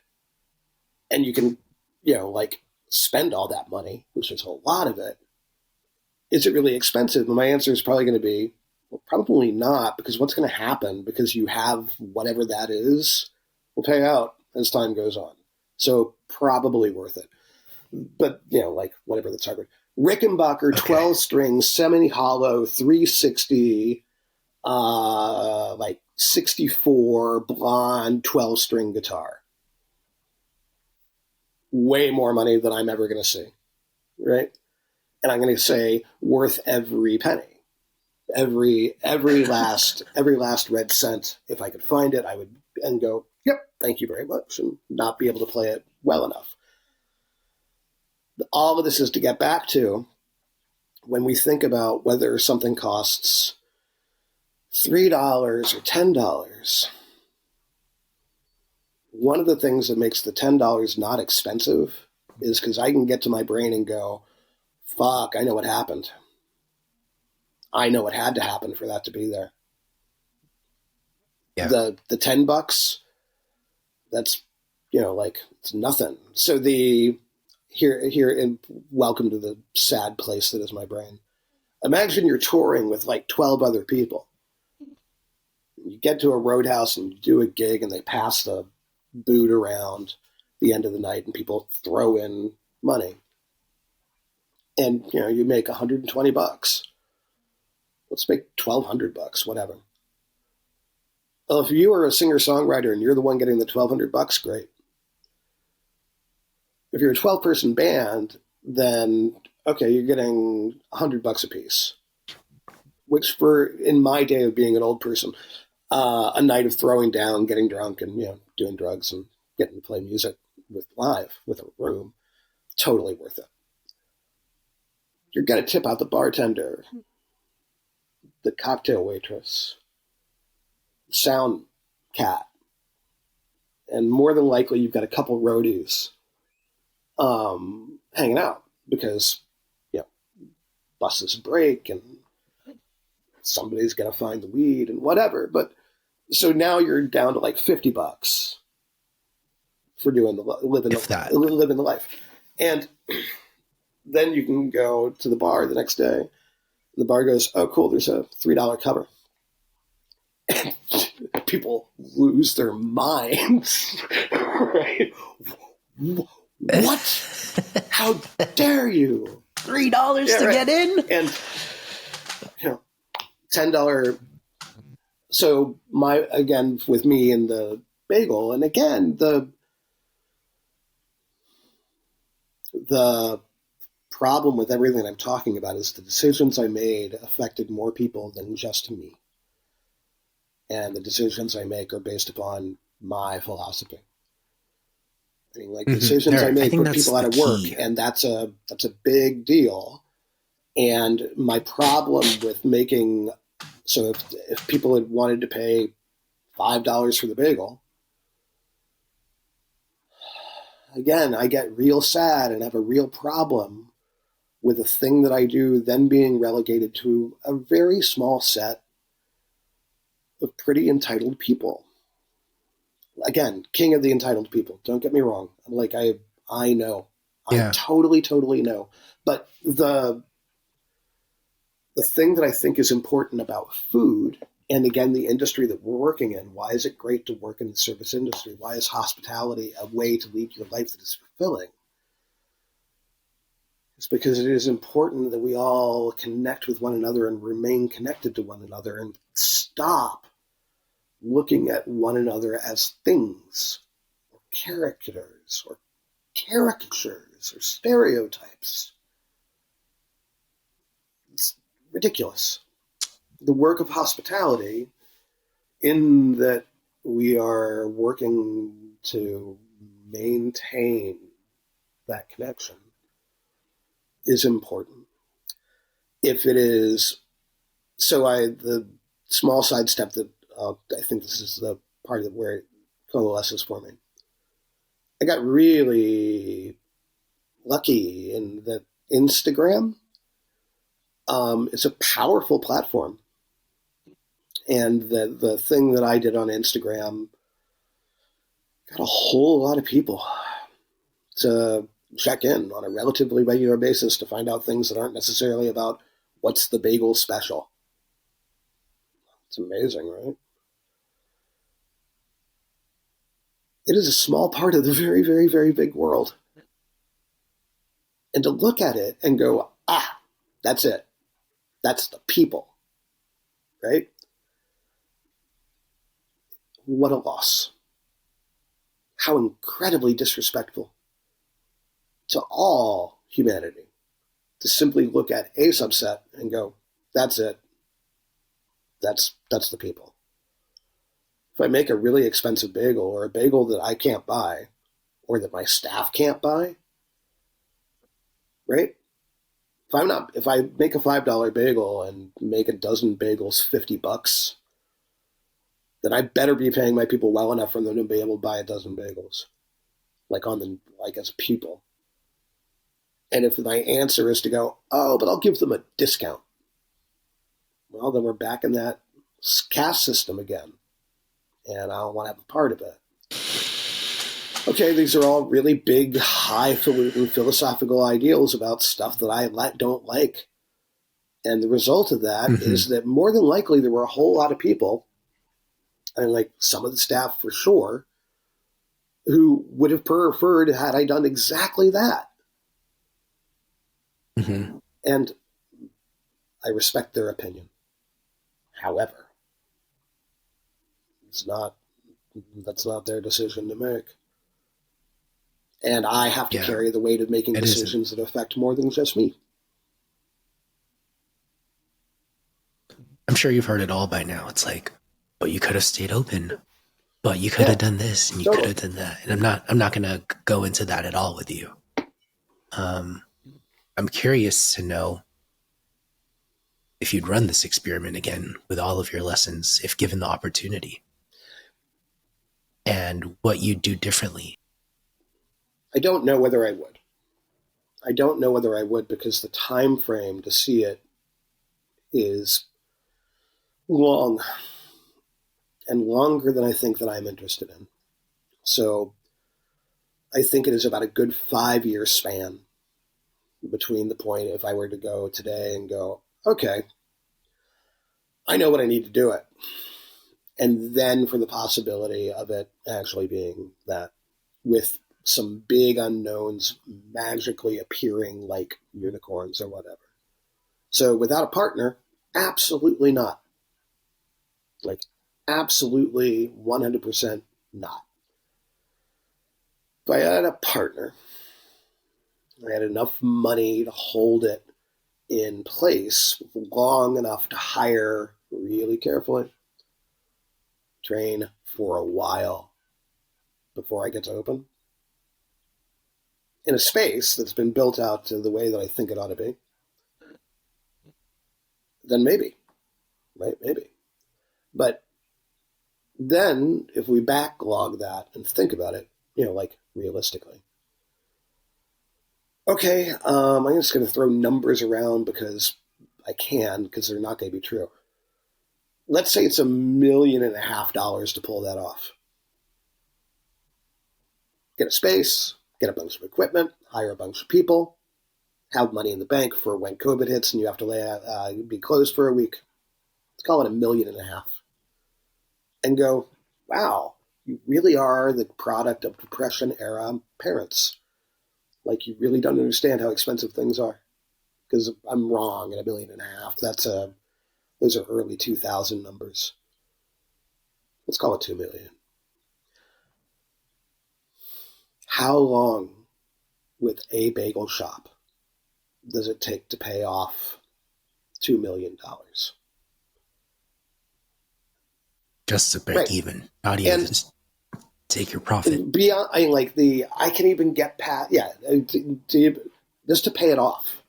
S2: and you can, like spend all that money, which is a lot of it, is it really expensive? And my answer is probably going to be, well, probably not, because what's going to happen because you have whatever that is will pay out as time goes on. So probably worth it. But, like whatever that's Harvard. Rickenbacker
S1: Okay.
S2: 12 string, semi hollow, 360, like 64 blonde 12 string guitar. Way more money than I'm ever going to see. Right. And I'm going to say worth every penny. Every last red cent. If I could find it, I would and go, yep, thank you very much, and not be able to play it well enough. All of this is to get back to when we think about whether something costs $3 or $10. One of the things that makes the $10 not expensive is because I can get to my brain and go, fuck, I know what happened. I know what had to happen for that to be there.
S1: Yeah.
S2: The $10, that's like it's nothing. So here and welcome to the sad place that is my brain. Imagine you're touring with like 12 other people. You get to a roadhouse and you do a gig and they pass the boot around the end of the night and people throw in money. And you make $120. Let's make $1,200, whatever. Well, if you are a singer-songwriter and you're the one getting the $1,200, great. If you're a 12-person band, then okay, you're getting $100 a piece, which in my day of being an old person, a night of throwing down, getting drunk, and doing drugs and getting to play music with a room, totally worth it. You're gonna tip out the bartender, the cocktail waitress, sound cat, and more than likely you've got a couple roadies hanging out because buses break and somebody's gonna find the weed and whatever. But so now you're down to like $50 for doing living
S1: If that.
S2: the life, and then you can go to the bar the next day. The bar goes, "Oh, cool! There's a $3 cover." People lose their minds, right? What? How dare you?
S1: $3 to
S2: right.
S1: get in?
S2: And $10. So again, with me and the bagel, and again, the problem with everything I'm talking about is the decisions I made affected more people than just me. And the decisions I make are based upon my philosophy. I mean, like decisions I
S1: I
S2: make
S1: think
S2: put
S1: that's
S2: people out
S1: the
S2: of work,
S1: key.
S2: and that's a big deal. And my problem with making so if people had wanted to pay $5 for the bagel, again, I get real sad and have a real problem with a thing that I do then being relegated to a very small set of pretty entitled people. Again, king of the entitled people. Don't get me wrong. I'm like, I know. I
S1: Yeah.
S2: totally know. But the thing that I think is important about food, and again, the industry that we're working in, why is it great to work in the service industry? Why is hospitality a way to lead your life that is fulfilling? It's because it is important that we all connect with one another and remain connected to one another and stop looking at one another as things, characters or caricatures or stereotypes. It's ridiculous. The work of hospitality, in that we are working to maintain that connection, is important. If it is, the small sidestep that I think this is the part of where it coalesces for me. I got really lucky in that Instagram is a powerful platform. And the thing that I did on Instagram got a whole lot of people to check in on a relatively regular basis to find out things that aren't necessarily about what's the bagel special. It's amazing, right? It is a small part of the very, very, very big world. And to look at it and go, that's it. That's the people, right? What a loss. How incredibly disrespectful to all humanity to simply look at a subset and go, that's it. That's the people. If I make a really expensive bagel or a bagel that I can't buy or that my staff can't buy, right? If I make a $5 bagel and make a dozen bagels $50, then I better be paying my people well enough for them to be able to buy a dozen bagels, like as people. And if my answer is to go, but I'll give them a discount, well, then we're back in that caste system again, and I don't want to have a part of it. Okay, these are all really big, highfalutin philosophical ideals about stuff that I don't like. And the result of that is that more than likely there were a whole lot of people, and like some of the staff for sure, who would have preferred had I done exactly that.
S1: Mm-hmm.
S2: And I respect their opinion. However, that's not their decision to make. And I have to carry the weight of making decisions that affect more than just me.
S1: I'm sure you've heard it all by now. It's like, but you could have stayed open. But you could have done this and you could have done that. And I'm not going to go into that at all with you. I'm curious to know if you'd run this experiment again with all of your lessons, if given the opportunity, and what you'd do differently.
S2: I don't know whether I would. Because the time frame to see it is long, and longer than I think that I'm interested in. So I think it is about a good 5-year span between the point if I were to go today and go, okay, I know what I need to do it. And then for the possibility of it actually being that, with some big unknowns magically appearing like unicorns or whatever. So without a partner, absolutely not. Like, absolutely 100% not. If I had a partner, I had enough money to hold it in place long enough to hire really carefully, train for a while before I get to open, in a space that's been built out to the way that I think it ought to be, then maybe, right? Maybe. But then if we backlog that and think about it, like realistically, okay, I'm just going to throw numbers around because I can, because they're not going to be true. Let's say it's $1.5 million to pull that off. Get a space, get a bunch of equipment, hire a bunch of people, have money in the bank for when COVID hits and you have to be closed for a week. Let's call it $1.5 million. And go, wow, you really are the product of Depression era parents. Like, you really don't understand how expensive things are. Because I'm wrong at $1.5 million. Those are early 2000 numbers. Let's call it $2 million. how long with a bagel shop does it take to pay off $2 million?
S1: Just to break
S2: Right.
S1: even, not even
S2: And
S1: just take your profit.
S2: beyond, I can even get past, yeah, just to pay it off.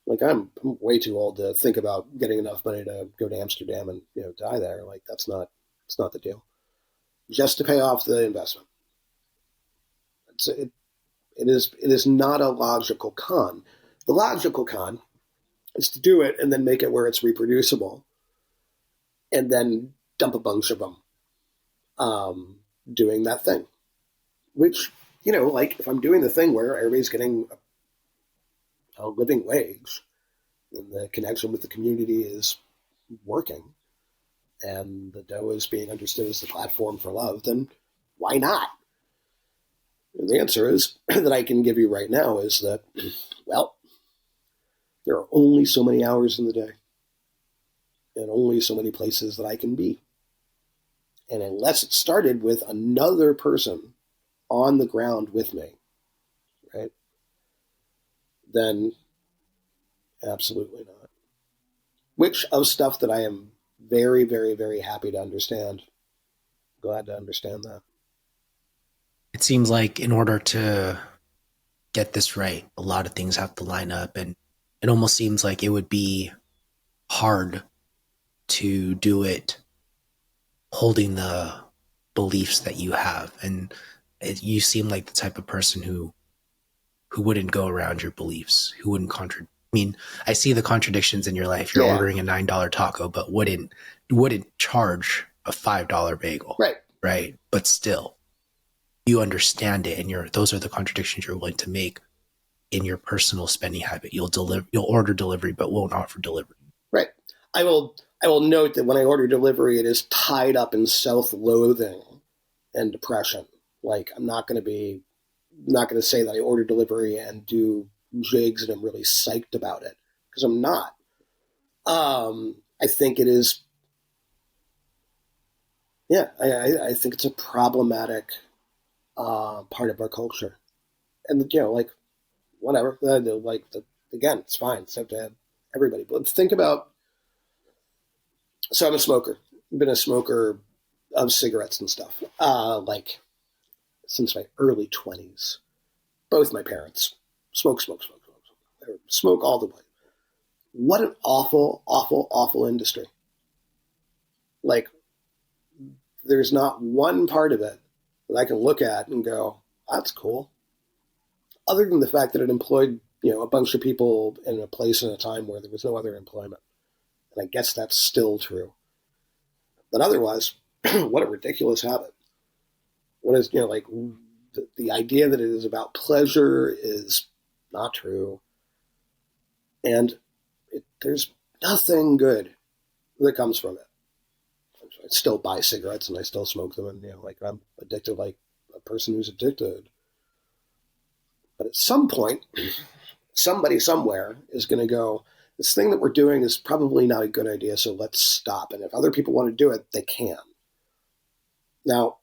S2: Like I'm way too old to think about getting enough money to go to Amsterdam and die there. Like it's not the deal. Just to pay off the investment. It is not a logical con. The logical con is to do it and then make it where it's reproducible, and then dump a bunch of them doing that thing. Which like if I'm doing the thing where everybody's getting a living wage, and the connection with the community is working, and the dough is being understood as the platform for love, then why not? And the answer is that I can give you right now is that, well, there are only so many hours in the day and only so many places that I can be. And unless it started with another person on the ground with me, right, then absolutely not. Which of stuff that I am very, very, very happy to understand. Glad to understand that.
S1: It seems like in order to get this right, a lot of things have to line up, and it almost seems like it would be hard to do it holding the beliefs that you have. And you seem like the type of person who wouldn't go around your beliefs, who wouldn't contradict. I mean, I see the contradictions in your life. You're
S2: Yeah.
S1: ordering a $9 taco, but wouldn't charge a $5 bagel,
S2: Right.
S1: right? But still, you understand it, and those are the contradictions you're willing to make in your personal spending habit. You'll order delivery, but won't offer delivery.
S2: Right. I will note that when I order delivery, it is tied up in self-loathing and depression. Like I'm not going to say that I order delivery and do jigs and I'm really psyched about it, because I'm not. I think it is. Yeah, I think it's a problematic part of our culture, and like whatever, again, it's fine. It's up to everybody. But think about. So I'm a smoker. I've been a smoker of cigarettes and stuff, like since my early 20s. Both my parents smoke all the way. What an awful, awful, awful industry. Like, there's not one part of it that I can look at and go, that's cool. Other than the fact that it employed, a bunch of people in a place and a time where there was no other employment. And I guess that's still true. But otherwise, what a ridiculous habit. What is, like the idea that it is about pleasure is not true. And there's nothing good that comes from it. I still buy cigarettes and I still smoke them, and I'm addicted like a person who's addicted. But at some point, somebody somewhere is going to go, this thing that we're doing is probably not a good idea, so let's stop. And if other people want to do it, they can. Now,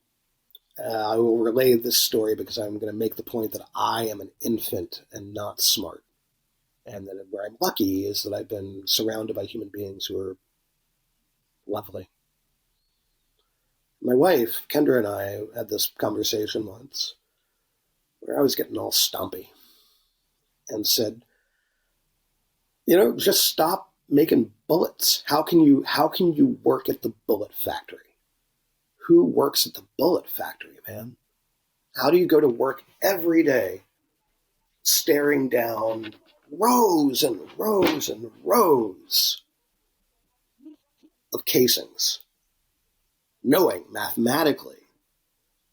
S2: I will relay this story because I'm going to make the point that I am an infant and not smart. And that where I'm lucky is that I've been surrounded by human beings who are lovely. My wife, Kendra, and I had this conversation once where I was getting all stumpy and said, just stop making bullets. How can you work at the bullet factory? Who works at the bullet factory, man? How do you go to work every day staring down rows and rows and rows of casings, knowing mathematically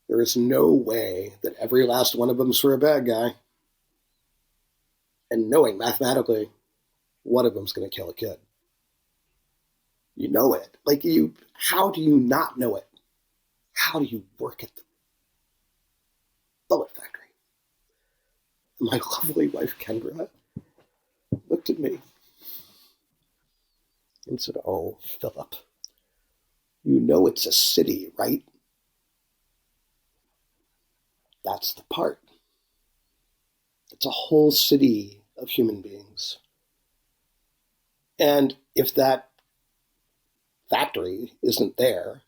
S2: there is no way that every last one of them is for a bad guy, and knowing mathematically one of them's going to kill a kid? You know it. How do you not know it? How do you work at the bullet factory? And my lovely wife, Kendra, looked at me and said, "Oh, Philip, you know it's a city, right? That's the part. It's a whole city of human beings. And if that factory isn't there,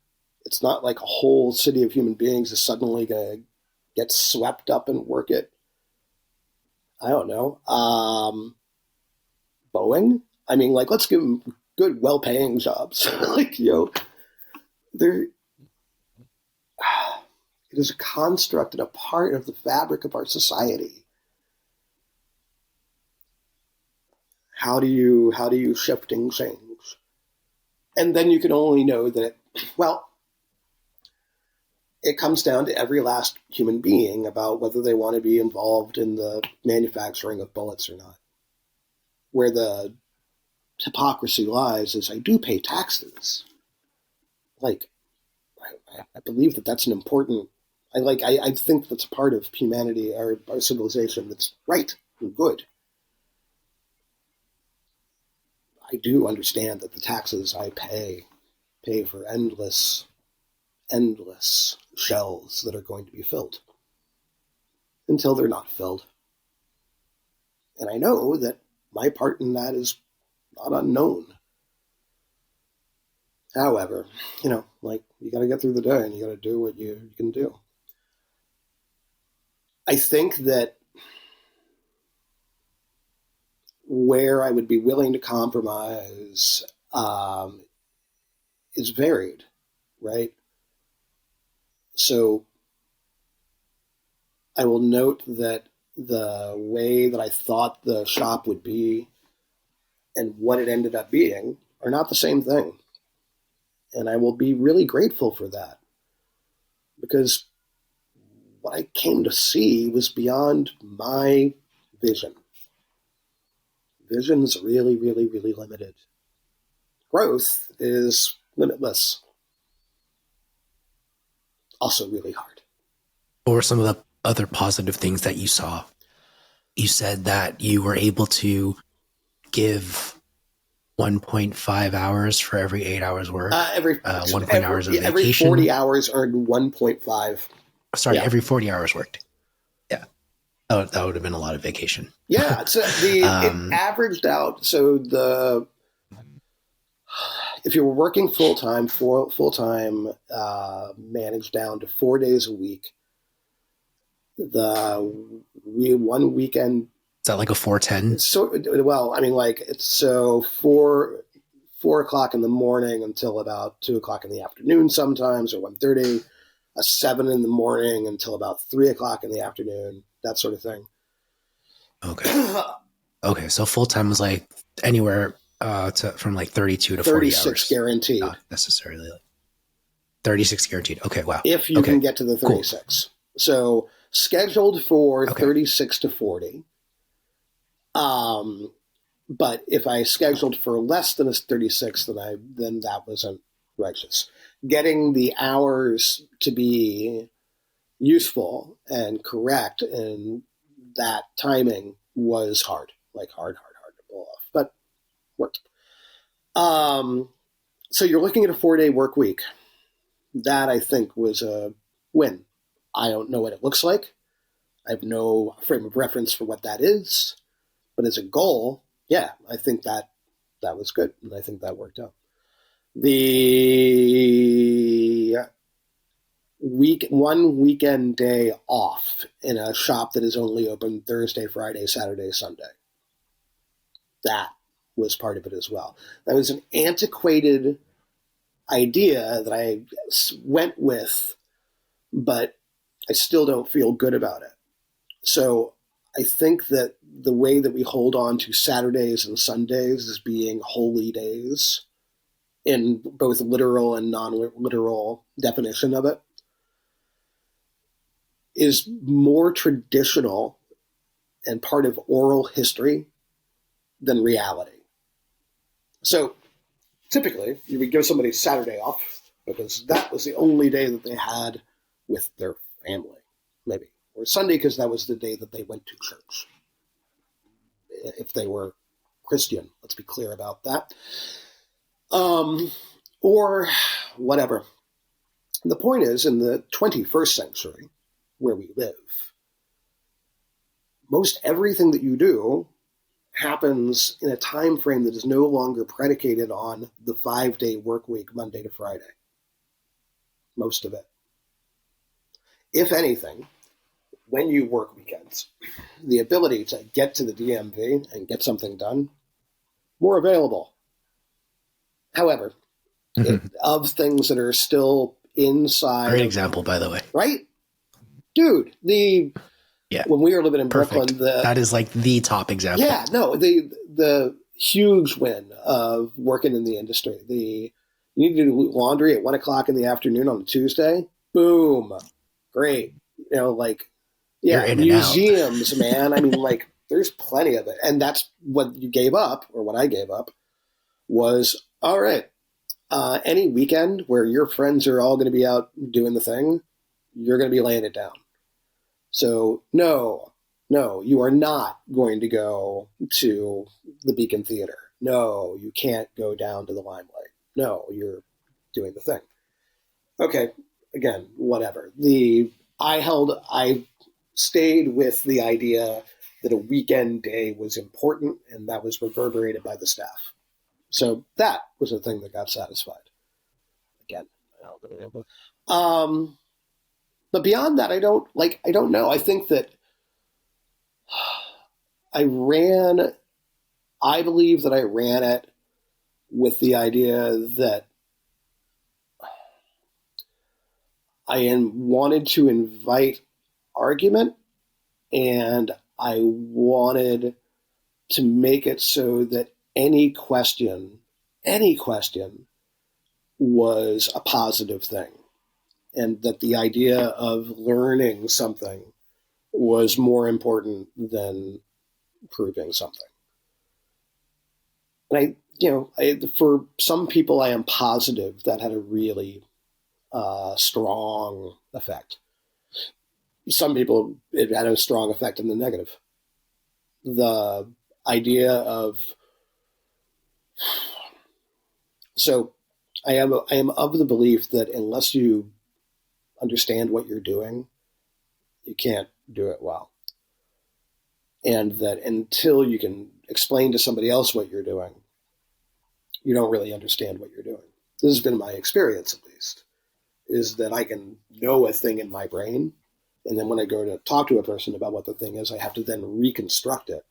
S2: it's not like a whole city of human beings is suddenly going to get swept up and work at, I don't know, Boeing. I mean, like, let's give them good, well-paying jobs. Like, there, it is a construct and a part of the fabric of our society. How do you shift and change? And then you can only know that, well, it comes down to every last human being about whether they want to be involved in the manufacturing of bullets or not. Where the hypocrisy lies is I do pay taxes. Like, I believe that that's an important, I think that's a part of humanity or our civilization that's right and good. I do understand that the taxes I pay for endless shells that are going to be filled until they're not filled. And I know that my part in that is not unknown. However, you got to get through the day and you got to do what you can do. I think that where I would be willing to compromise is varied, right? So I will note that the way that I thought the shop would be and what it ended up being are not the same thing. And I will be really grateful for that because what I came to see was beyond my vision. Vision's really, really, really limited. Growth is limitless. Also really hard.
S1: What were some of the other positive things that you saw? You said that you were able to give 1.5 hours for every 8 hours work.
S2: Every
S1: 1 hours of vacation.
S2: Every 40 hours earned 1.5.
S1: Sorry, every 40 hours worked. Yeah. That would have been a lot of vacation.
S2: Yeah. So it averaged out. So if you were working full-time, managed down to 4 days a week, one weekend.
S1: Is that like a 410?
S2: It's so 4 o'clock in the morning until about 2 o'clock in the afternoon sometimes, or 1:30, a 7 in the morning until about 3 o'clock in the afternoon, that sort of thing.
S1: Okay. Okay. So full time was like anywhere from like 32 to 40 hours.
S2: 36 guaranteed.
S1: Not necessarily. 36 guaranteed. Okay. Wow.
S2: If you can get to the 36. Cool. So scheduled for 36 to 40. But if I scheduled for less than a 36, then that wasn't righteous. Getting the hours to be useful and correct and that timing was hard, like hard to pull off, but worked. So you're looking at a 4-day work week. That I think was a win. I don't know what it looks like. I have no frame of reference for what that is. But as a goal, yeah, I think that was good, and I think that worked out. The one weekend day off in a shop that is only open Thursday, Friday, Saturday, Sunday. That was part of it as well. That was an antiquated idea that I went with, but I still don't feel good about it. So I think that the way that we hold on to Saturdays and Sundays as being holy days in both literal and non-literal definition of it is more traditional and part of oral history than reality. So typically you would give somebody Saturday off because that was the only day that they had with their family, maybe. Or Sunday because that was the day that they went to church. If they were Christian, let's be clear about that. Or whatever. The point is, in the 21st century, where we live. Most everything that you do happens in a time frame that is no longer predicated on the 5-day work week, Monday to Friday. Most of it. If anything, when you work weekends, the ability to get to the DMV and get something done, more available. However, of things that are still inside.
S1: Great example, by the way.
S2: Right? Dude, when we were living in
S1: Perfect.
S2: Brooklyn,
S1: that is like the top example.
S2: Yeah, no, the huge win of working in the industry. You need to do laundry at 1:00 in the afternoon on a Tuesday. Boom, great.
S1: You're in
S2: museums,
S1: and out.
S2: man. I mean, there's plenty of it, and that's what you gave up, or what I gave up, was all right. Any weekend where your friends are all going to be out doing the thing, you're going to be laying it down. So no, you are not going to go to the Beacon Theater. No, you can't go down to the Limelight. No, you're doing the thing. Okay, again, whatever. I stayed with the idea that a weekend day was important, and that was reverberated by the staff. So that was the thing that got satisfied. Again, but beyond that, I don't know. I think that I believe that I ran it with the idea that I wanted to invite argument, and I wanted to make it so that any question was a positive thing, and that the idea of learning something was more important than proving something. And for some people, I am positive that had a really strong effect. Some people, it had a strong effect in the negative. The idea of, so I am of the belief that unless you understand what you're doing, you can't do it well. And that until you can explain to somebody else what you're doing, you don't really understand what you're doing. This has been my experience, at least, is that I can know a thing in my brain, and then when I go to talk to a person about what the thing is, I have to then reconstruct it.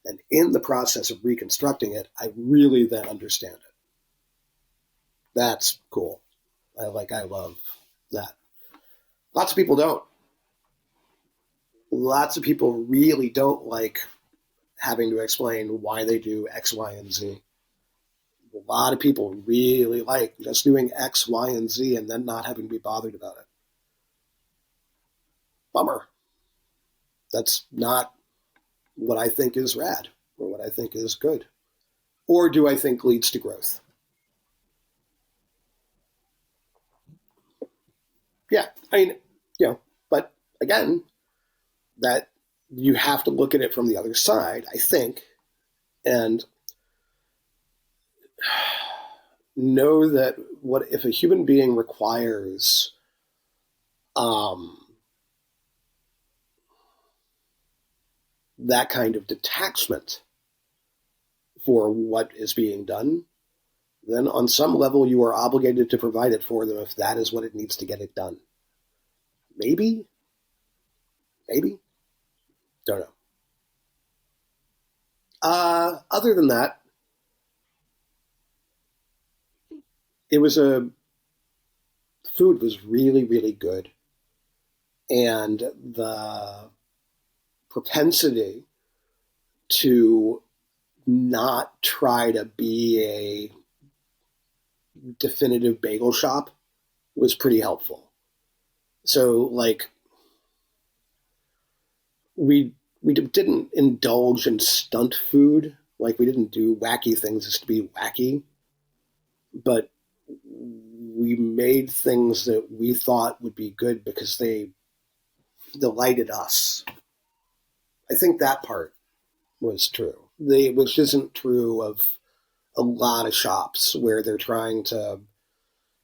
S2: And in the process of reconstructing it, I really then understand it. That's cool. I love that. Lots of people don't. Lots of people really don't like having to explain why they do X, Y, and Z. A lot of people really like just doing X, Y, and Z and then not having to be bothered about it. Bummer. That's not what I think is rad or what I think is good. Or do I think leads to growth? Yeah, I mean, but again, that you have to look at it from the other side, I think, and know that what if a human being requires that kind of detachment for what is being done, then on some level you are obligated to provide it for them if that is what it needs to get it done. Maybe, don't know. Other than that, food was really, really good. And the propensity to not try to be a definitive bagel shop was pretty helpful. So, we didn't indulge in stunt food. We didn't do wacky things just to be wacky. But we made things that we thought would be good because they delighted us. I think that part was true. Which isn't true of a lot of shops where they're trying to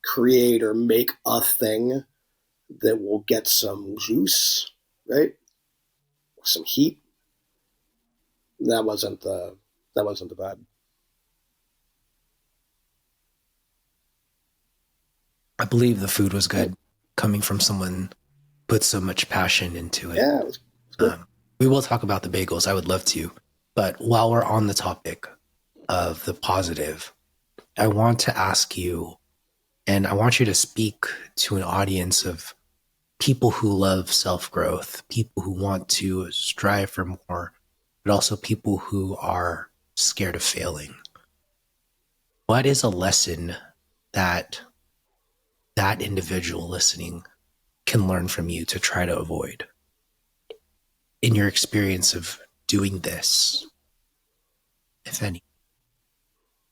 S2: create or make a thing that will get some juice, right? Some heat. That wasn't the vibe.
S1: I believe the food was
S2: Right?
S1: good coming from someone who put so much passion into it.
S2: Yeah, it was good.
S1: We will talk about the bagels. I would love to. But while we're on the topic of the positive, I want to ask you, and I want you to speak to an audience of people who love self growth, people who want to strive for more, but also people who are scared of failing. What is a lesson that that individual listening can learn from you to try to avoid in your experience of doing this, if any?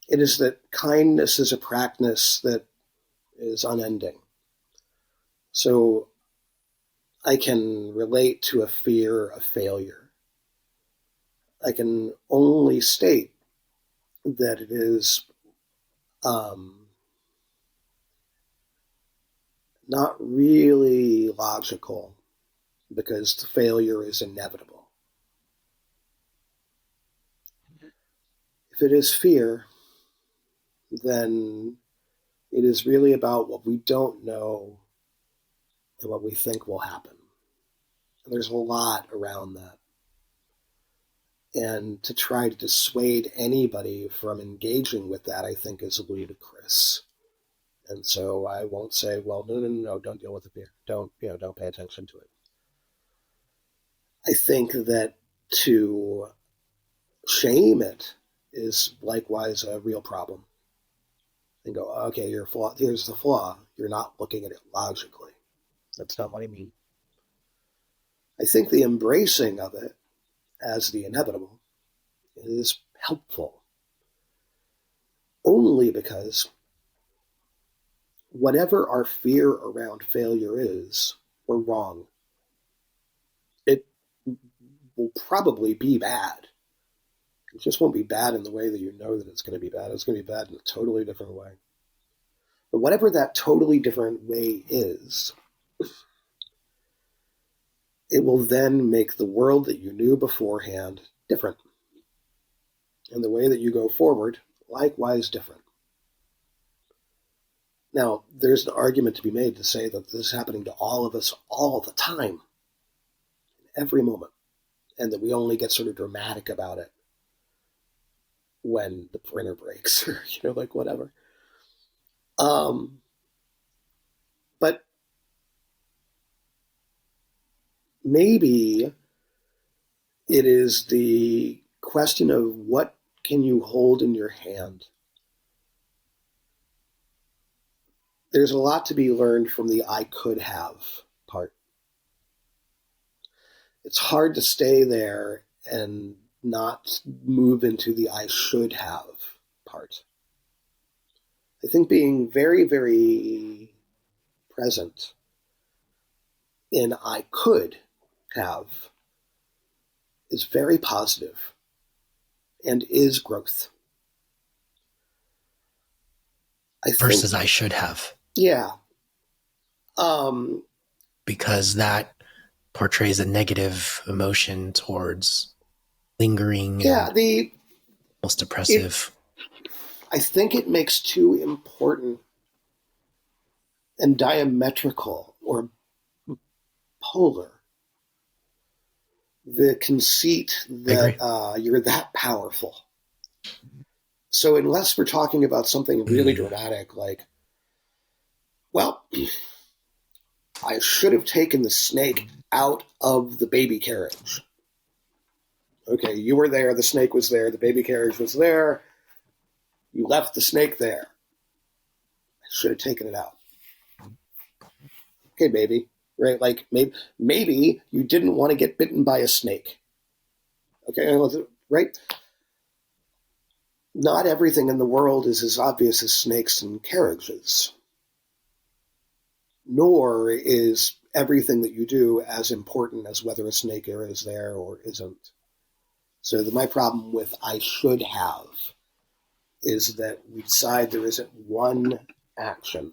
S2: It is that kindness is a practice that is unending. So I can relate to a fear of failure. I can only state that it is um, not really logical because the failure is inevitable. If it is fear, then it is really about what we don't know and what we think will happen. And there's a lot around that. And to try to dissuade anybody from engaging with that, I think, is ludicrous. And so I won't say, well, no, don't deal with the fear. Don't pay attention to it. I think that to shame it is likewise a real problem. And go, okay, you're flaw. Here's the flaw. You're not looking at it logically. That's not what I mean. I think the embracing of it as the inevitable is helpful only because whatever our fear around failure is, we're wrong. It will probably be bad. It just won't be bad in the way that you know that it's going to be bad. It's going to be bad in a totally different way. But whatever that totally different way is, it will then make the world that you knew beforehand different. And the way that you go forward, likewise different. Now, there's an argument to be made to say that this is happening to all of us all the time, every moment, and that we only get sort of dramatic about it when the printer breaks or, like whatever. But maybe it is the question of what can you hold in your hand. There's a lot to be learned from the I could have part. It's hard to stay there and not move into the I should have part. I think being very, very present in I could have is very positive and is growth. I think,
S1: Versus I should have,
S2: yeah.
S1: because that portrays a negative emotion towards lingering
S2: Yeah,
S1: and almost
S2: it,
S1: depressive.
S2: I think it makes too important and diametrical or polar the conceit
S1: I agree.
S2: that you're that powerful. So unless we're talking about something really dramatic like, well, I should have taken the snake out of the baby carriage. Okay, you were there, the snake was there, the baby carriage was there, you left the snake there. I should have taken it out. Okay, baby, right? Like maybe you didn't want to get bitten by a snake. Okay, right? Not everything in the world is as obvious as snakes and carriages, nor is everything that you do as important as whether a snake is there or isn't. So my problem with I should have is that we decide there isn't one action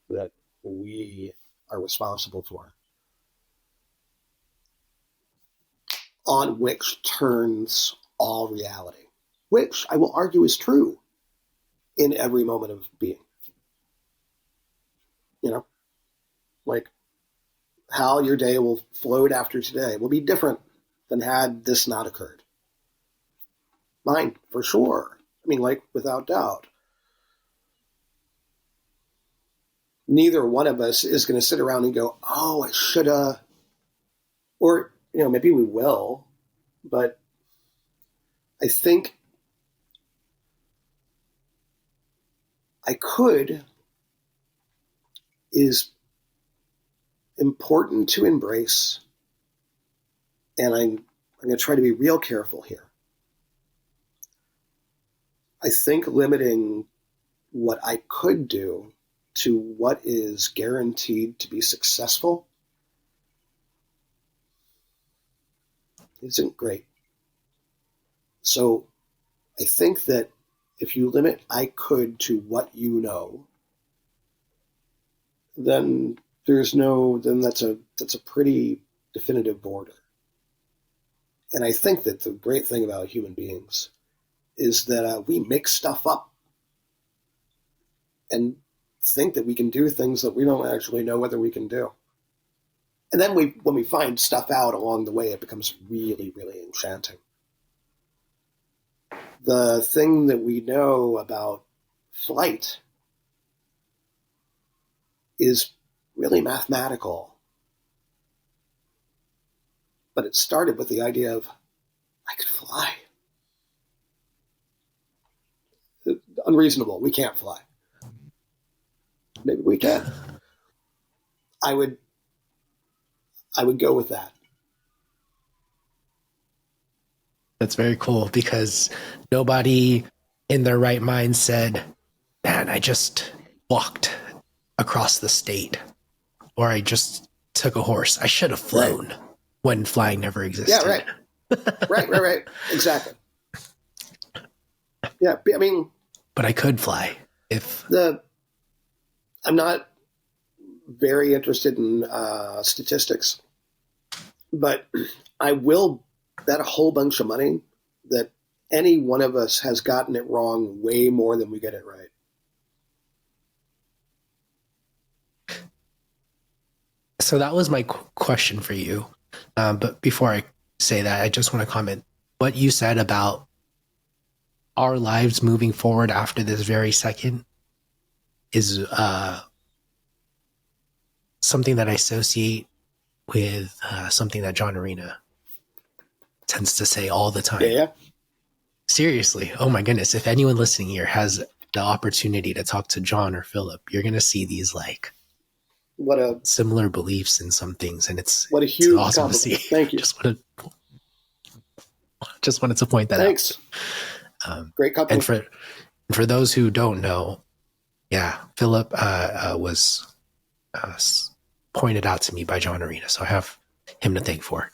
S2: that we are responsible for, on which turns all reality, which I will argue is true in every moment of being. You know, like how your day will float after today will be different than had this not occurred. Mine, for sure. I mean, like, without doubt. Neither one of us is going to sit around and go, oh, I should have, or, maybe we will, but I think I could is important to embrace, and I'm going to try to be real careful here. I think limiting what I could do to what is guaranteed to be successful isn't great. So I think that if you limit I could to what you know, then that's a pretty definitive border. And I think that the great thing about human beings is that we make stuff up and think that we can do things that we don't actually know whether we can do. And then when we find stuff out along the way, it becomes really, really enchanting. The thing that we know about flight is really mathematical. But it started with the idea of, I could fly. Unreasonable. We can't fly. Maybe we can. I would go with that.
S1: That's very cool, because nobody in their right mind said, man, I just walked across the state, or I just took a horse. I should have flown, right, when flying never existed.
S2: Yeah, right. right. Exactly. Yeah, I mean...
S1: But I could fly if...
S2: I'm not very interested in statistics, but I will bet a whole bunch of money that any one of us has gotten it wrong way more than we get it right.
S1: So that was my question for you. But before I say that, I just want to comment what you said about our lives moving forward after this very second is something that I associate with something that John Arena tends to say all the time.
S2: Yeah.
S1: Seriously. Oh my goodness. If anyone listening here has the opportunity to talk to John or Philip, you're going to see these similar beliefs in some things. And it's awesome to see.
S2: Thank you.
S1: Just wanted to point that
S2: Thanks.
S1: out.
S2: Great compliment.
S1: And for those who don't know, yeah, Philip was pointed out to me by John Arena, so I have him to thank for.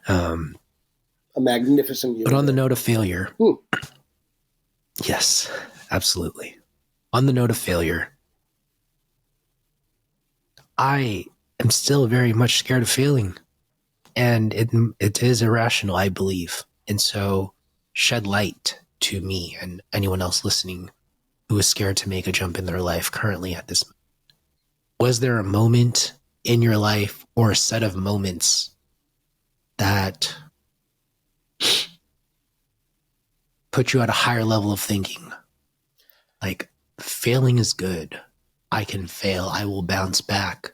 S2: A magnificent unit.
S1: But on the note of failure, yes, absolutely. On the note of failure, I am still very much scared of failing, and it is irrational, I believe. And so shed light to me and anyone else listening who is scared to make a jump in their life currently at this moment. Was there a moment in your life or a set of moments that put you at a higher level of thinking? Like, failing is good. I can fail. I will bounce back.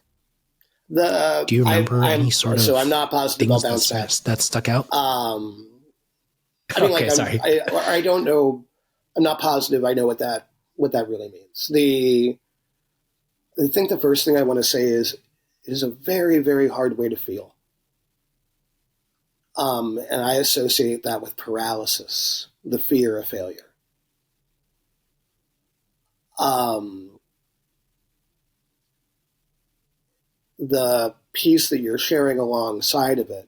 S1: Do you remember any sort of...
S2: So I'm not positive I'll bounce back.
S1: That stuck out?
S2: Sorry. I don't know. I'm not positive I know what that really means. I think the first thing I want to say is it is a very, very hard way to feel. And I associate that with paralysis, the fear of failure. The piece that you're sharing alongside of it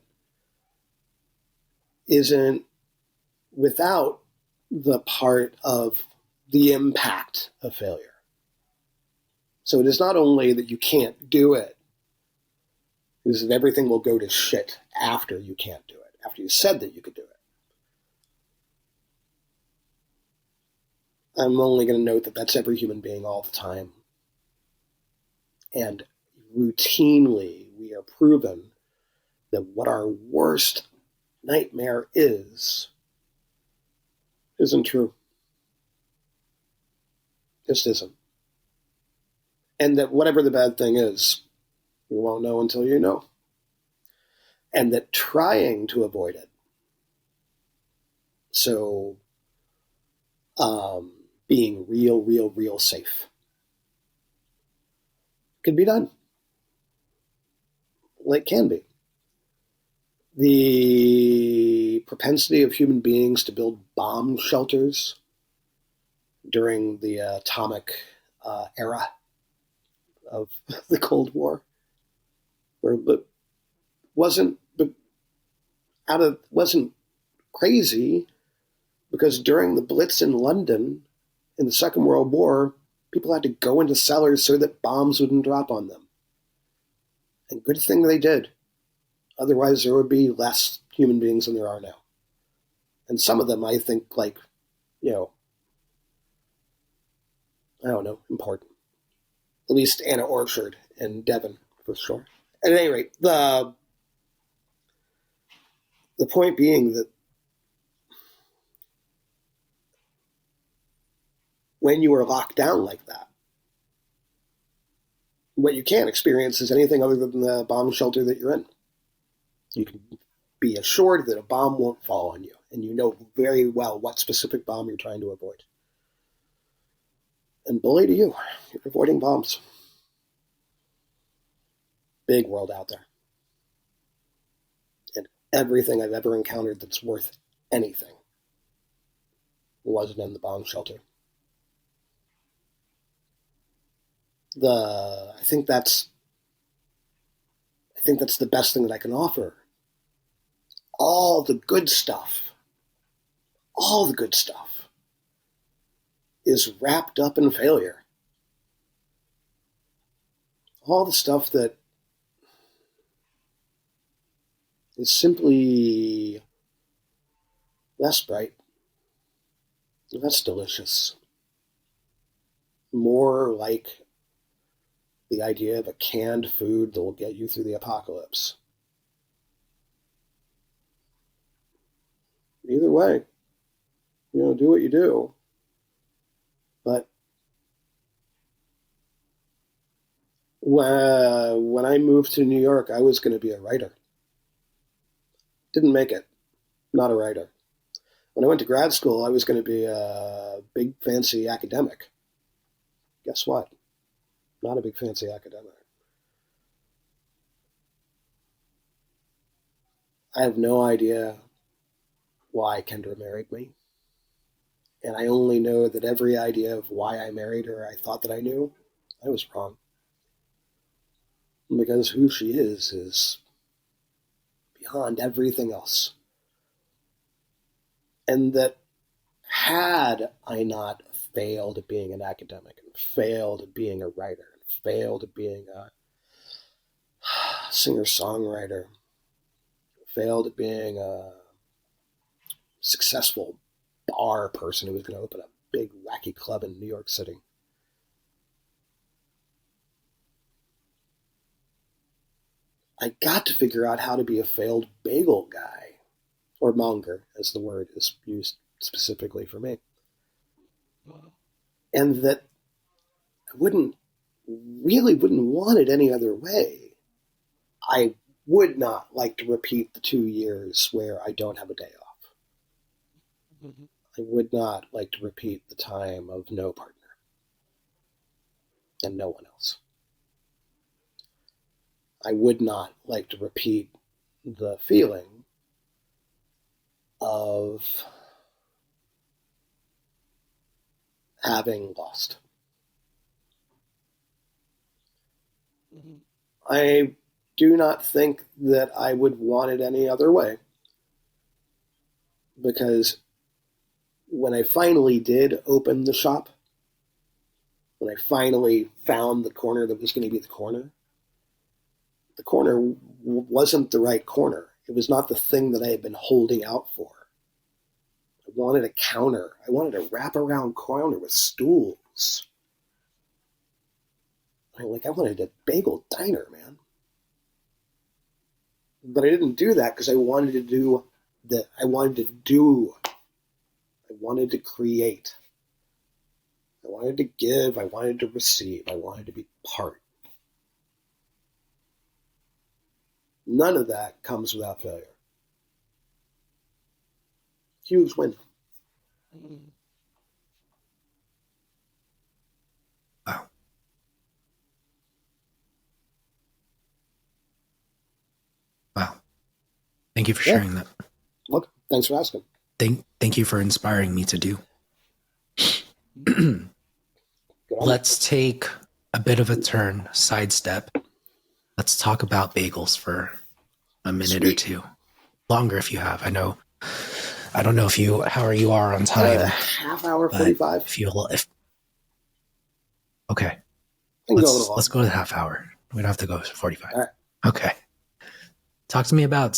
S2: isn't without the part of the impact of failure. So it is not only that you can't do it, is that everything will go to shit after you can't do it, after you said that you could do it. I'm only going to note that that's every human being all the time. And routinely, we are proven that what our worst nightmare isn't true. Just isn't. And that whatever the bad thing is, you won't know until you know. And that trying to avoid it, so being real safe, can be done. Like can be. The propensity of human beings to build bomb shelters during the atomic era of the Cold War, where it wasn't crazy, because during the Blitz in London in the Second World War, people had to go into cellars so that bombs wouldn't drop on them. And good thing they did. Otherwise, there would be less human beings than there are now. And some of them, I think, like, I don't know, important. At least Anna Orchard and Devon, for sure. At any rate, the point being that when you are locked down like that, what you can't experience is anything other than the bomb shelter that you're in. You can be assured that a bomb won't fall on you, and you know very well what specific bomb you're trying to avoid. And bully to you, you're avoiding bombs. Big world out there. And everything I've ever encountered that's worth anything wasn't in the bomb shelter. I think that's the best thing that I can offer. All the good stuff is wrapped up in failure. All the stuff that is simply less bright, less delicious, more like the idea of a canned food that will get you through the apocalypse. Either way, do what you do. But when I moved to New York, I was going to be a writer. Didn't make it. Not a writer. When I went to grad school, I was going to be a big fancy academic. Guess what? Not a big fancy academic. I have no idea why Kendra married me. And I only know that every idea of why I married her, I thought that I knew. I was wrong. Because who she is beyond everything else. And that had I not failed at being an academic, and failed at being a writer, and failed at being a singer-songwriter, failed at being a successful bar person who was going to open a big wacky club in New York City, I got to figure out how to be a failed bagel guy, or monger, as the word is used specifically for me. And that I wouldn't want it any other way. I would not like to repeat the 2 years where I don't have a day off. Mm-hmm. I would not like to repeat the time of no partner and no one else. I would not like to repeat the feeling of having lost. Mm-hmm. I do not think that I would want it any other way, because when I finally did open the shop, when I finally found the corner that was going to be the corner wasn't the right corner. It was not the thing that I had been holding out for. I wanted a counter. I wanted a wraparound counter with stools. I wanted a bagel diner, man. But I didn't do that because I wanted to do that. I wanted to create. I wanted to give. I wanted to receive. I wanted to be part. None of that comes without failure. Huge win.
S1: Wow. Wow. Thank you for sharing that.
S2: Look, thanks for asking.
S1: Thank you for inspiring me to do. Let's take a bit of a turn, sidestep. Let's talk about bagels for a minute or two. Longer if you have. I don't know how you are on time.
S2: Half hour, 45.
S1: Okay. Let's go to the half hour. We don't have to go to 45.
S2: All right.
S1: Okay. Talk to me about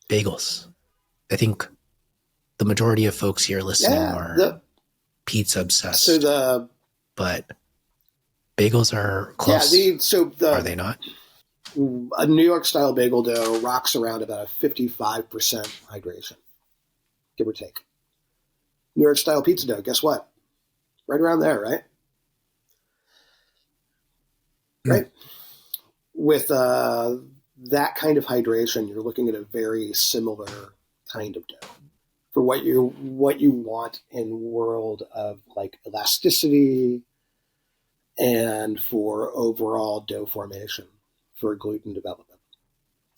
S1: bagels. I think the majority of folks here listening are pizza obsessed. But bagels are close. Are they not?
S2: A New York style bagel dough rocks around about a 55% hydration, give or take. New York style pizza dough, guess what? Right around there, right? Right. With that kind of hydration, you're looking at a very similar kind of dough for what you want in world of like elasticity and for overall dough formation for gluten development.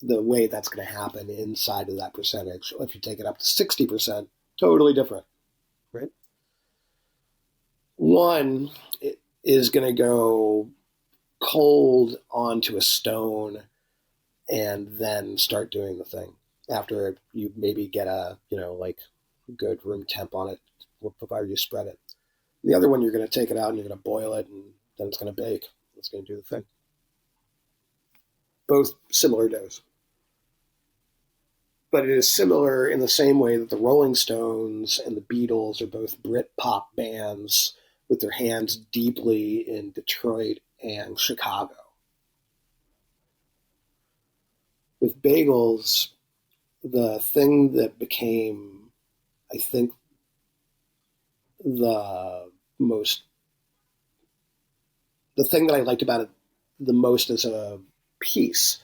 S2: The way that's going to happen inside of that percentage, if you take it up to 60%, totally different, right? One is going to go cold onto a stone and then start doing the thing after you maybe get a good room temp on it before you spread it. The other one, you're going to take it out and you're going to boil it, and then it's going to bake. It's going to do the thing. Both similar doughs. But it is similar in the same way that the Rolling Stones and the Beatles are both Brit pop bands with their hands deeply in Detroit and Chicago. With bagels, the thing that became, I think, the thing that I liked about it the most as a piece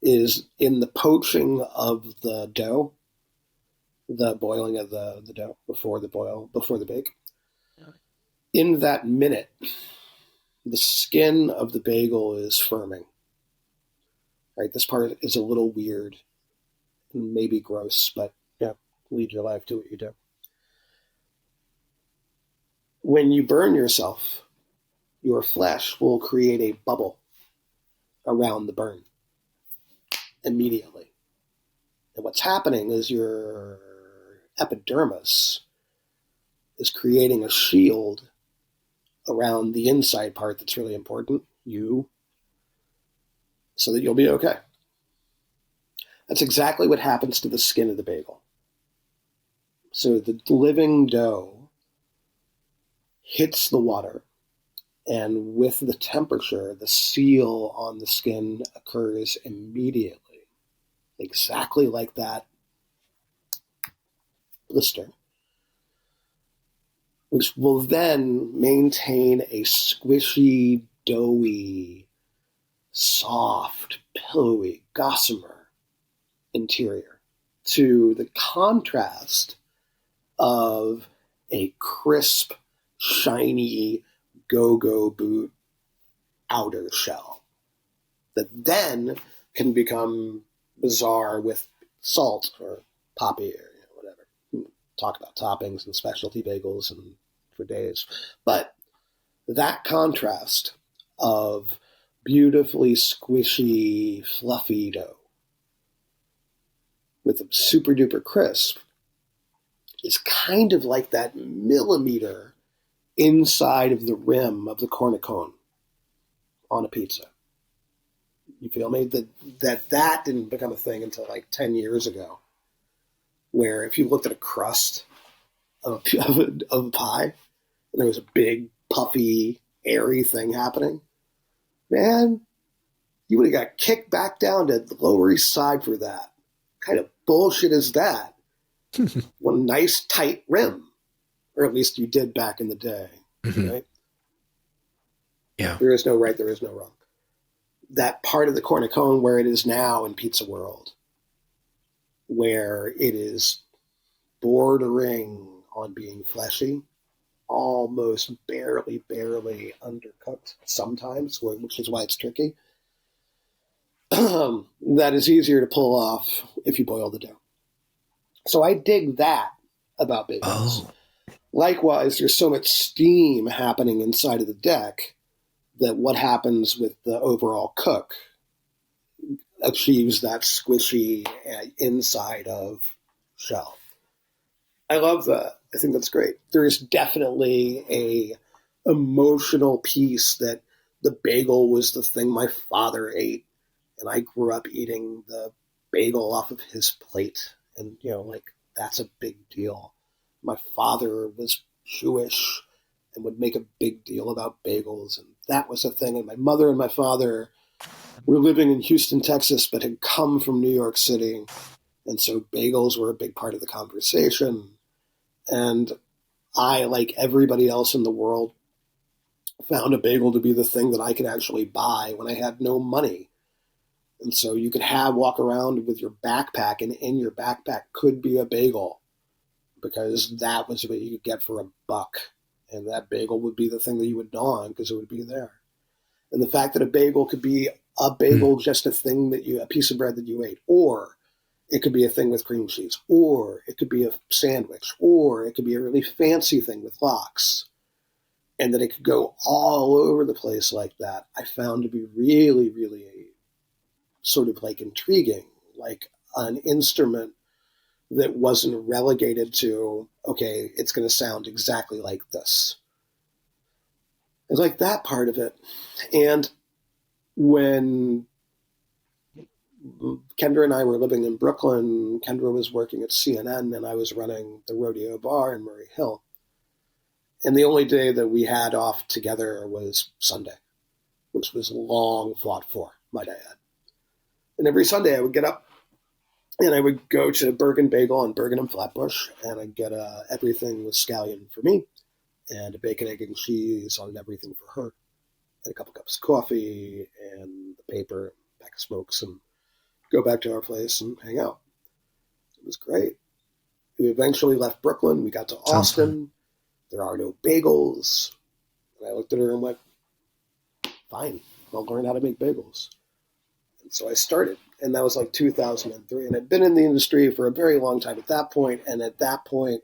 S2: is in the poaching of the dough, the boiling of the dough before the bake. In that minute, the skin of the bagel is firming. Right, this part is a little weird, maybe gross, but yeah, lead your life, do what you do. When you burn yourself, your flesh will create a bubble around the burn immediately. And what's happening is your epidermis is creating a shield around the inside part that's really important, so that you'll be okay. That's exactly what happens to the skin of the bagel. So the living dough hits the water, and with the temperature, the seal on the skin occurs immediately, exactly like that blister, which will then maintain a squishy, doughy, soft, pillowy, gossamer interior to the contrast of a crisp, shiny, go-go boot outer shell that then can become bizarre with salt or poppy or whatever. Talk about toppings and specialty bagels and for days. But that contrast of beautifully squishy, fluffy dough with a super duper crisp is kind of like that millimeter inside of the rim of the cornicone on a pizza. You feel me? That didn't become a thing until like 10 years ago. Where if you looked at a crust of a pie, and there was a big, puffy, airy thing happening, man, you would have got kicked back down to the Lower East Side for that. What kind of bullshit is that? One nice, tight rim. Or at least you did back in the day,
S1: Mm-hmm.
S2: right?
S1: Yeah.
S2: There is no right, there is no wrong. That part of the cornicone where it is now in Pizza World, where it is bordering on being fleshy, almost barely undercooked sometimes, which is why it's tricky. That is easier to pull off if you boil the dough. So I dig that about bagels.
S1: Oh.
S2: Likewise, there's so much steam happening inside of the deck that what happens with the overall cook achieves that squishy inside of shell. I love that. I think that's great. There is definitely a emotional piece that the bagel was the thing my father ate, and I grew up eating the bagel off of his plate, and like that's a big deal. My father was Jewish and would make a big deal about bagels, and that was a thing. And my mother and my father were living in Houston, Texas, but had come from New York City, and so bagels were a big part of the conversation. And I, like everybody else in the world, found a bagel to be the thing that I could actually buy when I had no money. And so you could walk around with your backpack, and in your backpack could be a bagel because that was what you could get for $1. And that bagel would be the thing that you would gnaw on because it would be there. And the fact that a bagel could be a bagel, just a thing a piece of bread that you ate, or it could be a thing with cream cheese, or it could be a sandwich, or it could be a really fancy thing with lox, and that it could go all over the place like that, I found to be really, really sort of like intriguing, like an instrument that wasn't relegated to, okay, it's going to sound exactly like this. It's like that part of it. And when Kendra and I were living in Brooklyn, Kendra was working at CNN and I was running the Rodeo Bar in Murray Hill. And the only day that we had off together was Sunday, which was long fought for, might I add. And every Sunday I would get up and I would go to Bergen Bagel on Bergen and Flatbush, and I'd get everything with scallion for me, and a bacon, egg, and cheese on everything for her, and a couple cups of coffee, and the paper, a pack of smokes, and go back to our place and hang out. It was great. We eventually left Brooklyn. We got to
S1: Sounds fun.
S2: Austin. There are no bagels. And I looked at her and went, fine, I'll learn how to make bagels. And so I started. And that was like 2003. And I'd been in the industry for a very long time at that point. And at that point,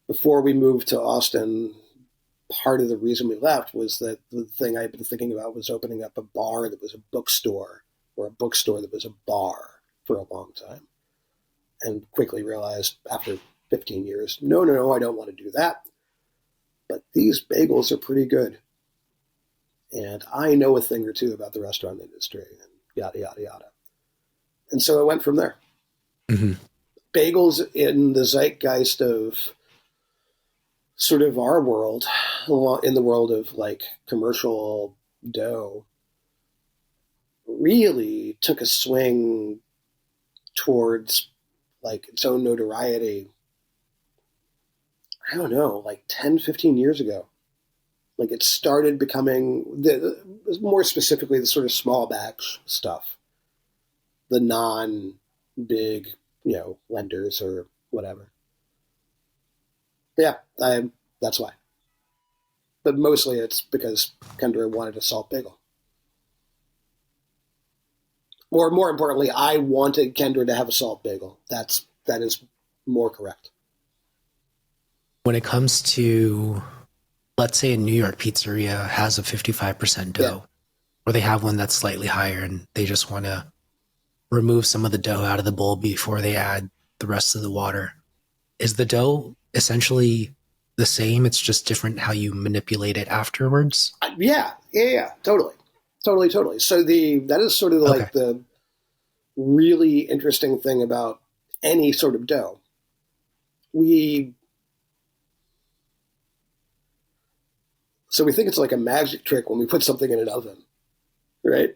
S2: before we moved to Austin, part of the reason we left was that the thing I'd been thinking about was opening up a bar that was a bookstore, or a bookstore that was a bar, for a long time. And quickly realized after 15 years, no, I don't want to do that. But these bagels are pretty good. And I know a thing or two about the restaurant industry, and yada, yada, yada. And so I went from there.
S1: Mm-hmm.
S2: Bagels in the zeitgeist of sort of our world, in the world of like commercial dough, really took a swing towards like its own notoriety, I don't know, like 10, 15 years ago. Like it started becoming, more specifically, the sort of small batch stuff, the non-big, lenders or whatever. Yeah, that's why. But mostly it's because Kendra wanted a salt bagel. Or more importantly, I wanted Kendra to have a salt bagel. That is more correct.
S1: When it comes to, let's say a New York pizzeria has a 55% dough,
S2: Yeah.
S1: or they have one that's slightly higher and they just want to remove some of the dough out of the bowl before they add the rest of the water. Is the dough essentially the same? It's just different how you manipulate it afterwards?
S2: Yeah, totally. Totally, totally. So that is sort of
S1: Okay.
S2: like the really interesting thing about any sort of dough. We we think it's like a magic trick when we put something in an oven, right?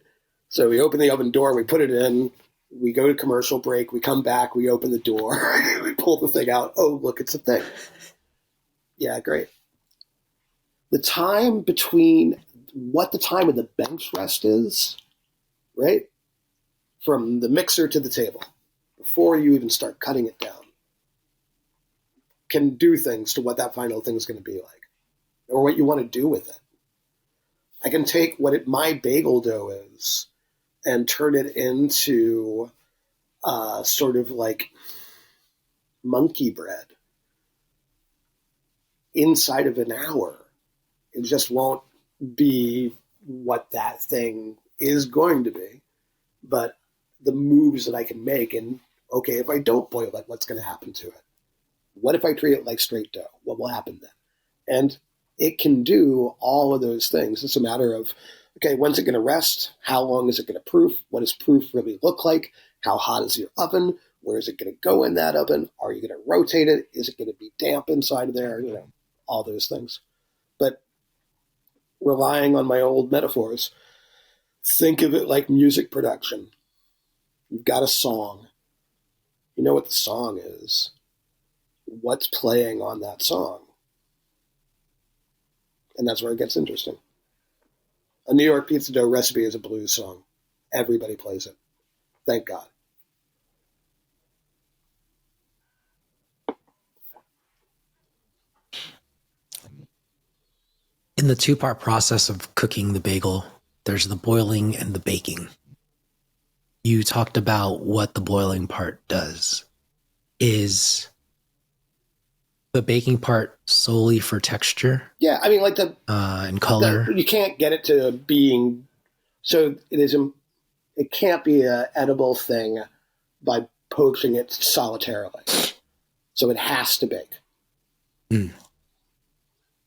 S2: So we open the oven door, we put it in, we go to commercial break, we come back, we open the door, we pull the thing out. Oh, look, it's a thing. Yeah, great. The time between what the time of the bench rest is, right? From the mixer to the table, before you even start cutting it down, can do things to what that final thing is going to be like, or what you want to do with it. I can take my bagel dough is and turn it into sort of like monkey bread inside of an hour. It just won't be what that thing is going to be, but the moves that I can make. And okay, if I don't boil it, what's going to happen to it? What if I treat it like straight dough? What will happen then? And it can do all of those things. It's a matter of, okay, when's it going to rest? How long is it going to proof? What does proof really look like? How hot is your oven? Where is it going to go in that oven? Are you going to rotate it? Is it going to be damp inside of there? All those things. But relying on my old metaphors, think of it like music production. You've got a song. You know what the song is. What's playing on that song? And that's where it gets interesting. A New York pizza dough recipe is a blues song. Everybody plays it. Thank God.
S1: In the two-part process of cooking the bagel, there's the boiling and the baking. You talked about what the boiling part does. Is the baking part solely for texture?
S2: Yeah, I mean, like
S1: and color?
S2: you can't get it to being, so it can't be an edible thing by poaching it solitarily. So it has to bake.
S1: Mm.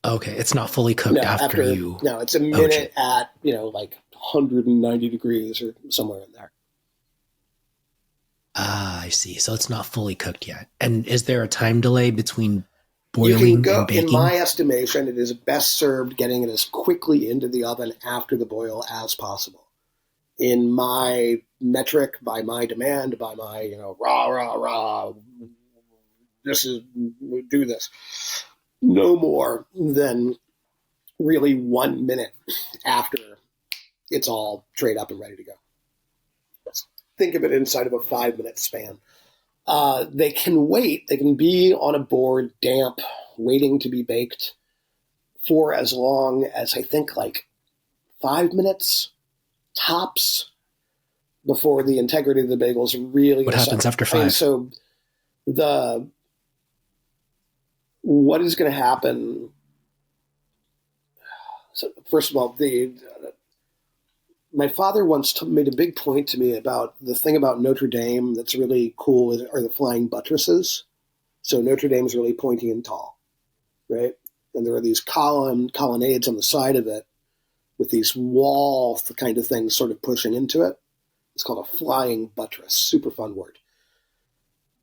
S1: Okay, it's not fully cooked after you.
S2: No, it's a minute at like 190 degrees or somewhere in there.
S1: Ah, I see. So it's not fully cooked yet. And is there a time delay between boiling and baking?
S2: In my estimation, it is best served getting it as quickly into the oven after the boil as possible. In my metric, by my demand, by my rah, do this. No more than really 1 minute after it's all trayed up and ready to go. Think of it inside of a 5-minute span. They can wait. They can be on a board, damp, waiting to be baked for as long as I think like 5 minutes tops before the integrity of the bagels really.
S1: What happens after 5?
S2: So what is going to happen? So first of all, my father once made a big point to me about the thing about Notre Dame that's really cool are the flying buttresses. So Notre Dame is really pointy and tall, right? And there are these colonnades on the side of it with these wall kind of things sort of pushing into it. It's called a flying buttress. Super fun word.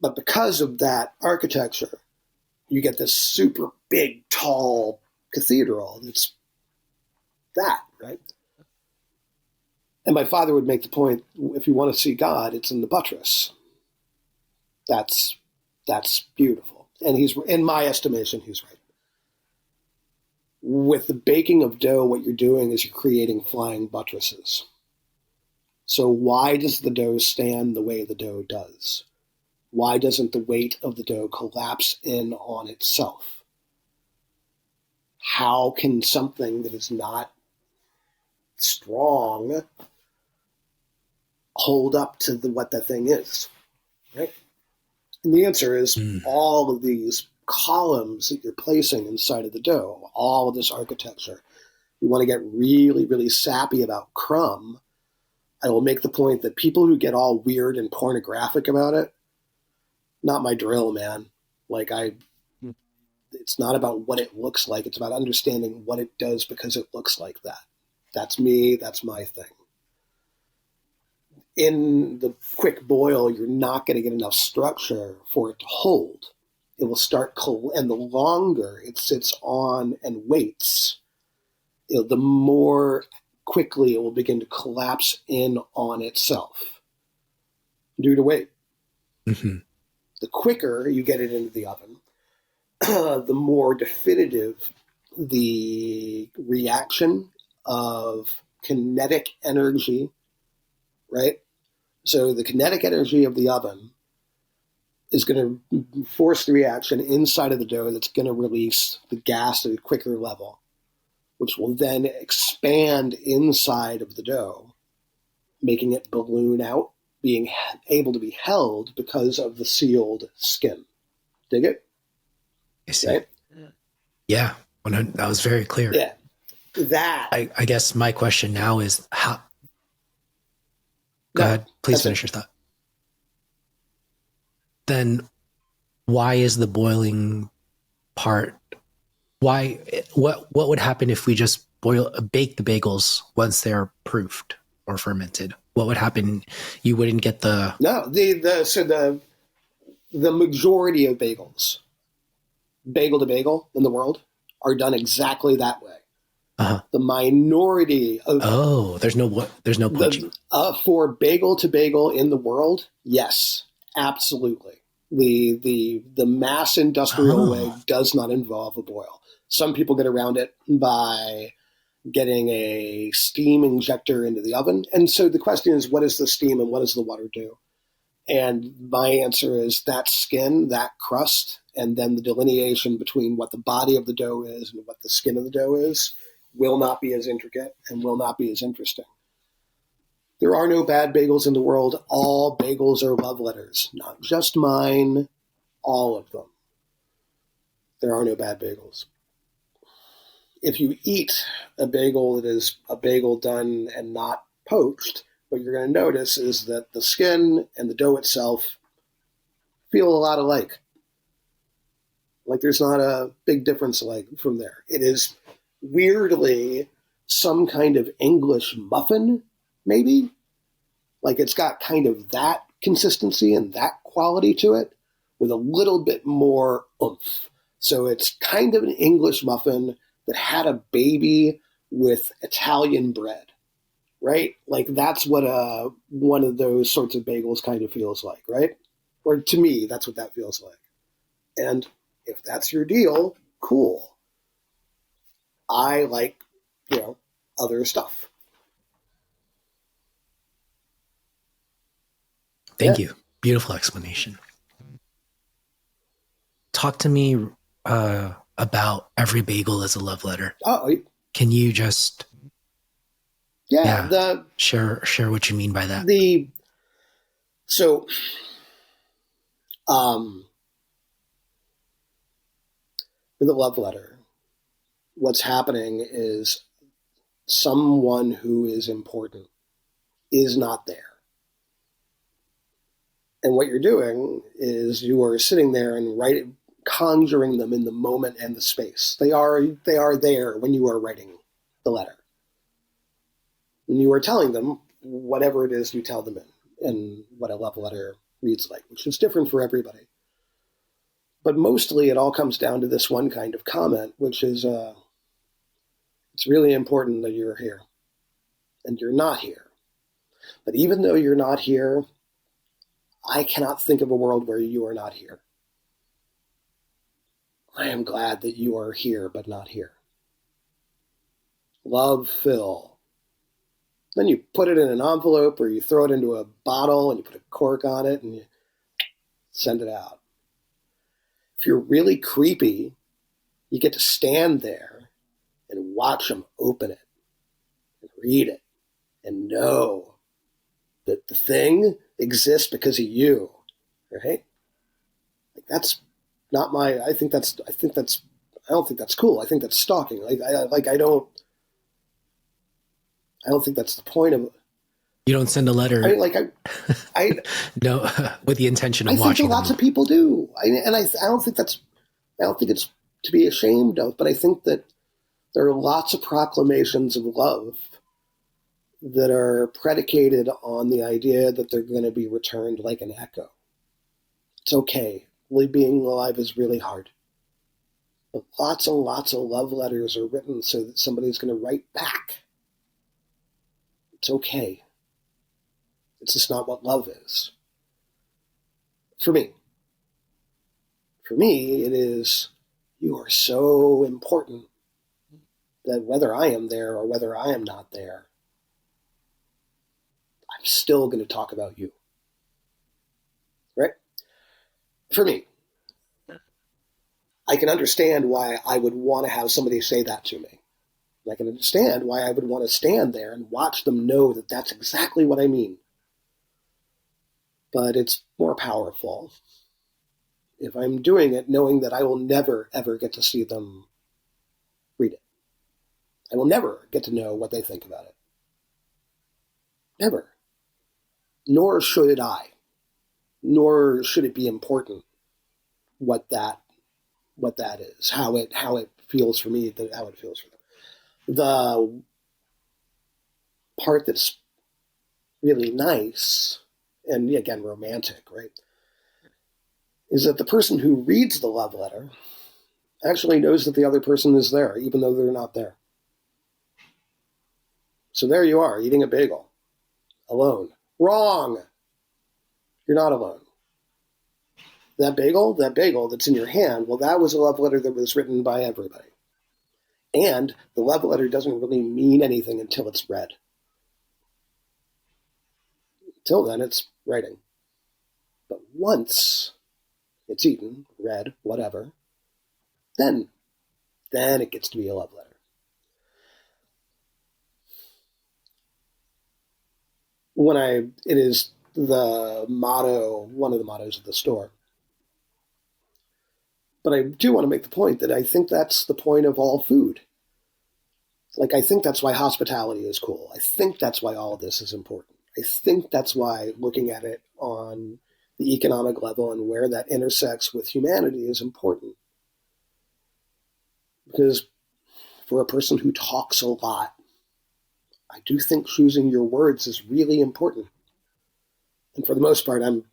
S2: But because of that architecture, you get this super big, tall cathedral that's that, right? And my father would make the point, if you want to see God, it's in the buttress. That's beautiful. And in my estimation, he's right. With the baking of dough, what you're doing is you're creating flying buttresses. So why does the dough stand the way the dough does? Why doesn't the weight of the dough collapse in on itself? How can something that is not strong hold up to what that thing is, right? And the answer is all of these columns that you're placing inside of the dough, all of this architecture. You want to get really, really sappy about crumb. I will make the point that people who get all weird and pornographic about it, not my drill, man. It's not about what it looks like. It's about understanding what it does because it looks like that. That's me. That's my thing. In the quick boil, you're not going to get enough structure for it to hold. It will start, and the longer it sits on and waits, the more quickly it will begin to collapse in on itself due to weight.
S1: Mm-hmm.
S2: The quicker you get it into the oven, the more definitive the reaction of kinetic energy, right? So the kinetic energy of the oven is going to force the reaction inside of the dough that's going to release the gas at a quicker level, which will then expand inside of the dough, making it balloon out, being able to be held because of the sealed skin. Dig it?
S1: I see.
S2: Right?
S1: Yeah, that was very clear.
S2: Yeah. That.
S1: I guess my question now is how. Go ahead. Please finish your thought. Then why is the boiling part? Why? What would happen if we just bake the bagels once they're proofed or fermented? What would happen? You wouldn't get the
S2: the majority of bagels, bagel to bagel in the world, are done exactly that way.
S1: Uh-huh.
S2: The minority of
S1: there's no poaching.
S2: For bagel to bagel in the world, yes, absolutely. The mass industrial way does not involve a boil. Some people get around it by getting a steam injector into the oven. And so the question is, what does the steam and what does the water do? And my answer is that skin, that crust, and then the delineation between what the body of the dough is and what the skin of the dough is will not be as intricate and will not be as interesting. There are no bad bagels in the world. All bagels are love letters, not just mine, all of them. There are no bad bagels. If you eat a bagel that is a bagel done and not poached, what you're going to notice is that the skin and the dough itself feel a lot alike. Like there's not a big difference from there. It is weirdly some kind of English muffin, maybe. Like it's got kind of that consistency and that quality to it with a little bit more oomph. So it's kind of an English muffin that had a baby with Italian bread, right? Like that's what one of those sorts of bagels kind of feels like, right? Or to me, that's what that feels like. And if that's your deal, cool. I like, other stuff.
S1: Thank you. Beautiful explanation. Talk to me about every bagel as a love letter.
S2: Oh,
S1: can you just share what you mean by that?
S2: With a love letter, what's happening is someone who is important is not there. And what you're doing is you are sitting there and conjuring them in the moment and the space. They are there when you are writing the letter. And you are telling them whatever it is you tell them and what a love letter reads like, which is different for everybody. But mostly it all comes down to this one kind of comment, which is it's really important that you're here. And you're not here. But even though you're not here, I cannot think of a world where you are not here. I am glad that you are here, but not here. Love, Phil. Then you put it in an envelope or you throw it into a bottle and you put a cork on it and you send it out. If you're really creepy, you get to stand there and watch them open it and read it and know that the thing exists because of you, right? Like that's not my. I don't think that's cool. I think that's stalking. I don't think that's the point of it.
S1: You don't send a letter. No, with the intention of watching.
S2: I think lots of people do, I don't think it's to be ashamed of. But I think that there are lots of proclamations of love that are predicated on the idea that they're going to be returned like an echo. It's okay. Being alive is really hard. But lots and lots of love letters are written so that somebody's going to write back. It's okay. It's just not what love is. For me. For me, it is, you are so important that whether I am there or whether I am not there, I'm still going to talk about you. Right? For me. I can understand why I would want to have somebody say that to me. I can understand why I would want to stand there and watch them know that that's exactly what I mean. But it's more powerful if I'm doing it knowing that I will never, ever get to see them read it. I will never get to know what they think about it. Never. Nor should I. Nor should it be important what that is, how it feels for me, how it feels for them. The part that's really nice, and again, romantic, right, is that the person who reads the love letter actually knows that the other person is there, even though they're not there. So there you are, eating a bagel, alone. Wrong! You're not alone. That bagel that's in your hand, well, that was a love letter that was written by everybody. And the love letter doesn't really mean anything until it's read. Till then, it's writing. But once it's eaten, read, whatever, then it gets to be a love letter. It is the motto, one of the mottos of the store. But I do want to make the point that I think that's the point of all food. Like, I think that's why hospitality is cool. I think that's why all of this is important. I think that's why looking at it on the economic level and where that intersects with humanity is important. Because for a person who talks a lot, I do think choosing your words is really important. And for the most part, I'm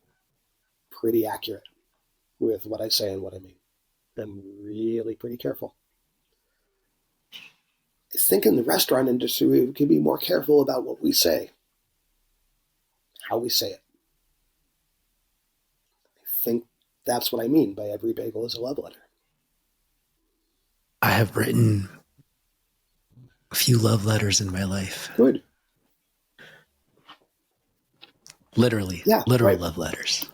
S2: pretty accurate with what I say and what I mean. I'm really pretty careful. I think in the restaurant industry, we can be more careful about what we say, how we say it. I think that's what I mean by every bagel is a love letter.
S1: I have written a few love letters in my life.
S2: Good.
S1: Literally,
S2: Yeah,
S1: literal
S2: right.
S1: love letters.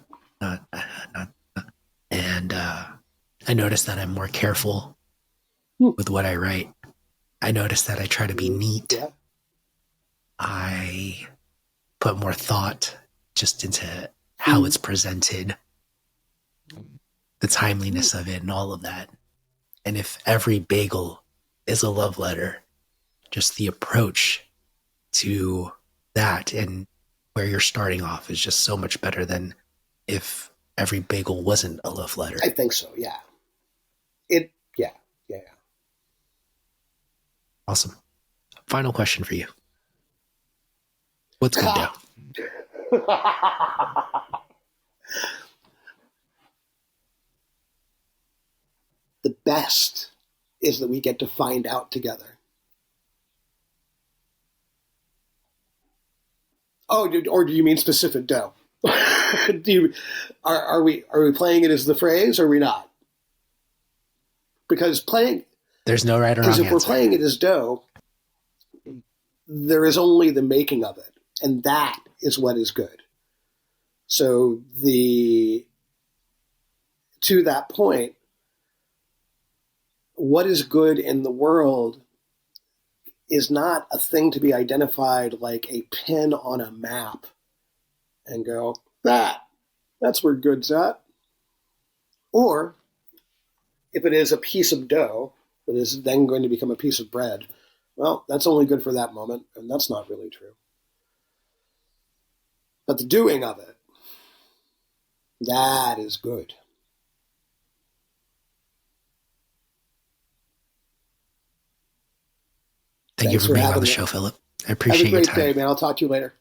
S1: And I noticed that I'm more careful with what I write. I noticed that I try to be neat.
S2: Yeah.
S1: I put more thought just into how it's presented, the timeliness of it, and all of that. And if every bagel is a love letter, just the approach to that and where you're starting off is just so much better than if every bagel wasn't a love letter.
S2: I think so, yeah. Yeah.
S1: Awesome. Final question for you. What's good dough?
S2: The best is that we get to find out together. Oh, or do you mean specific dough? Are we playing it as the phrase, or are we not? Because
S1: there's no right or wrong
S2: answer. Because if we're playing it as dough, there is only the making of it, and that is what is good. So to that point, what is good in the world is not a thing to be identified like a pin on a map and go, that's where good's at. Or if it is a piece of dough that is then going to become a piece of bread, well, that's only good for that moment, and that's not really true. But the doing of it, that is good.
S1: Thank you for being on the show, Philip. I
S2: Have a
S1: appreciate your
S2: great
S1: time.
S2: day, man. I'll talk to you later.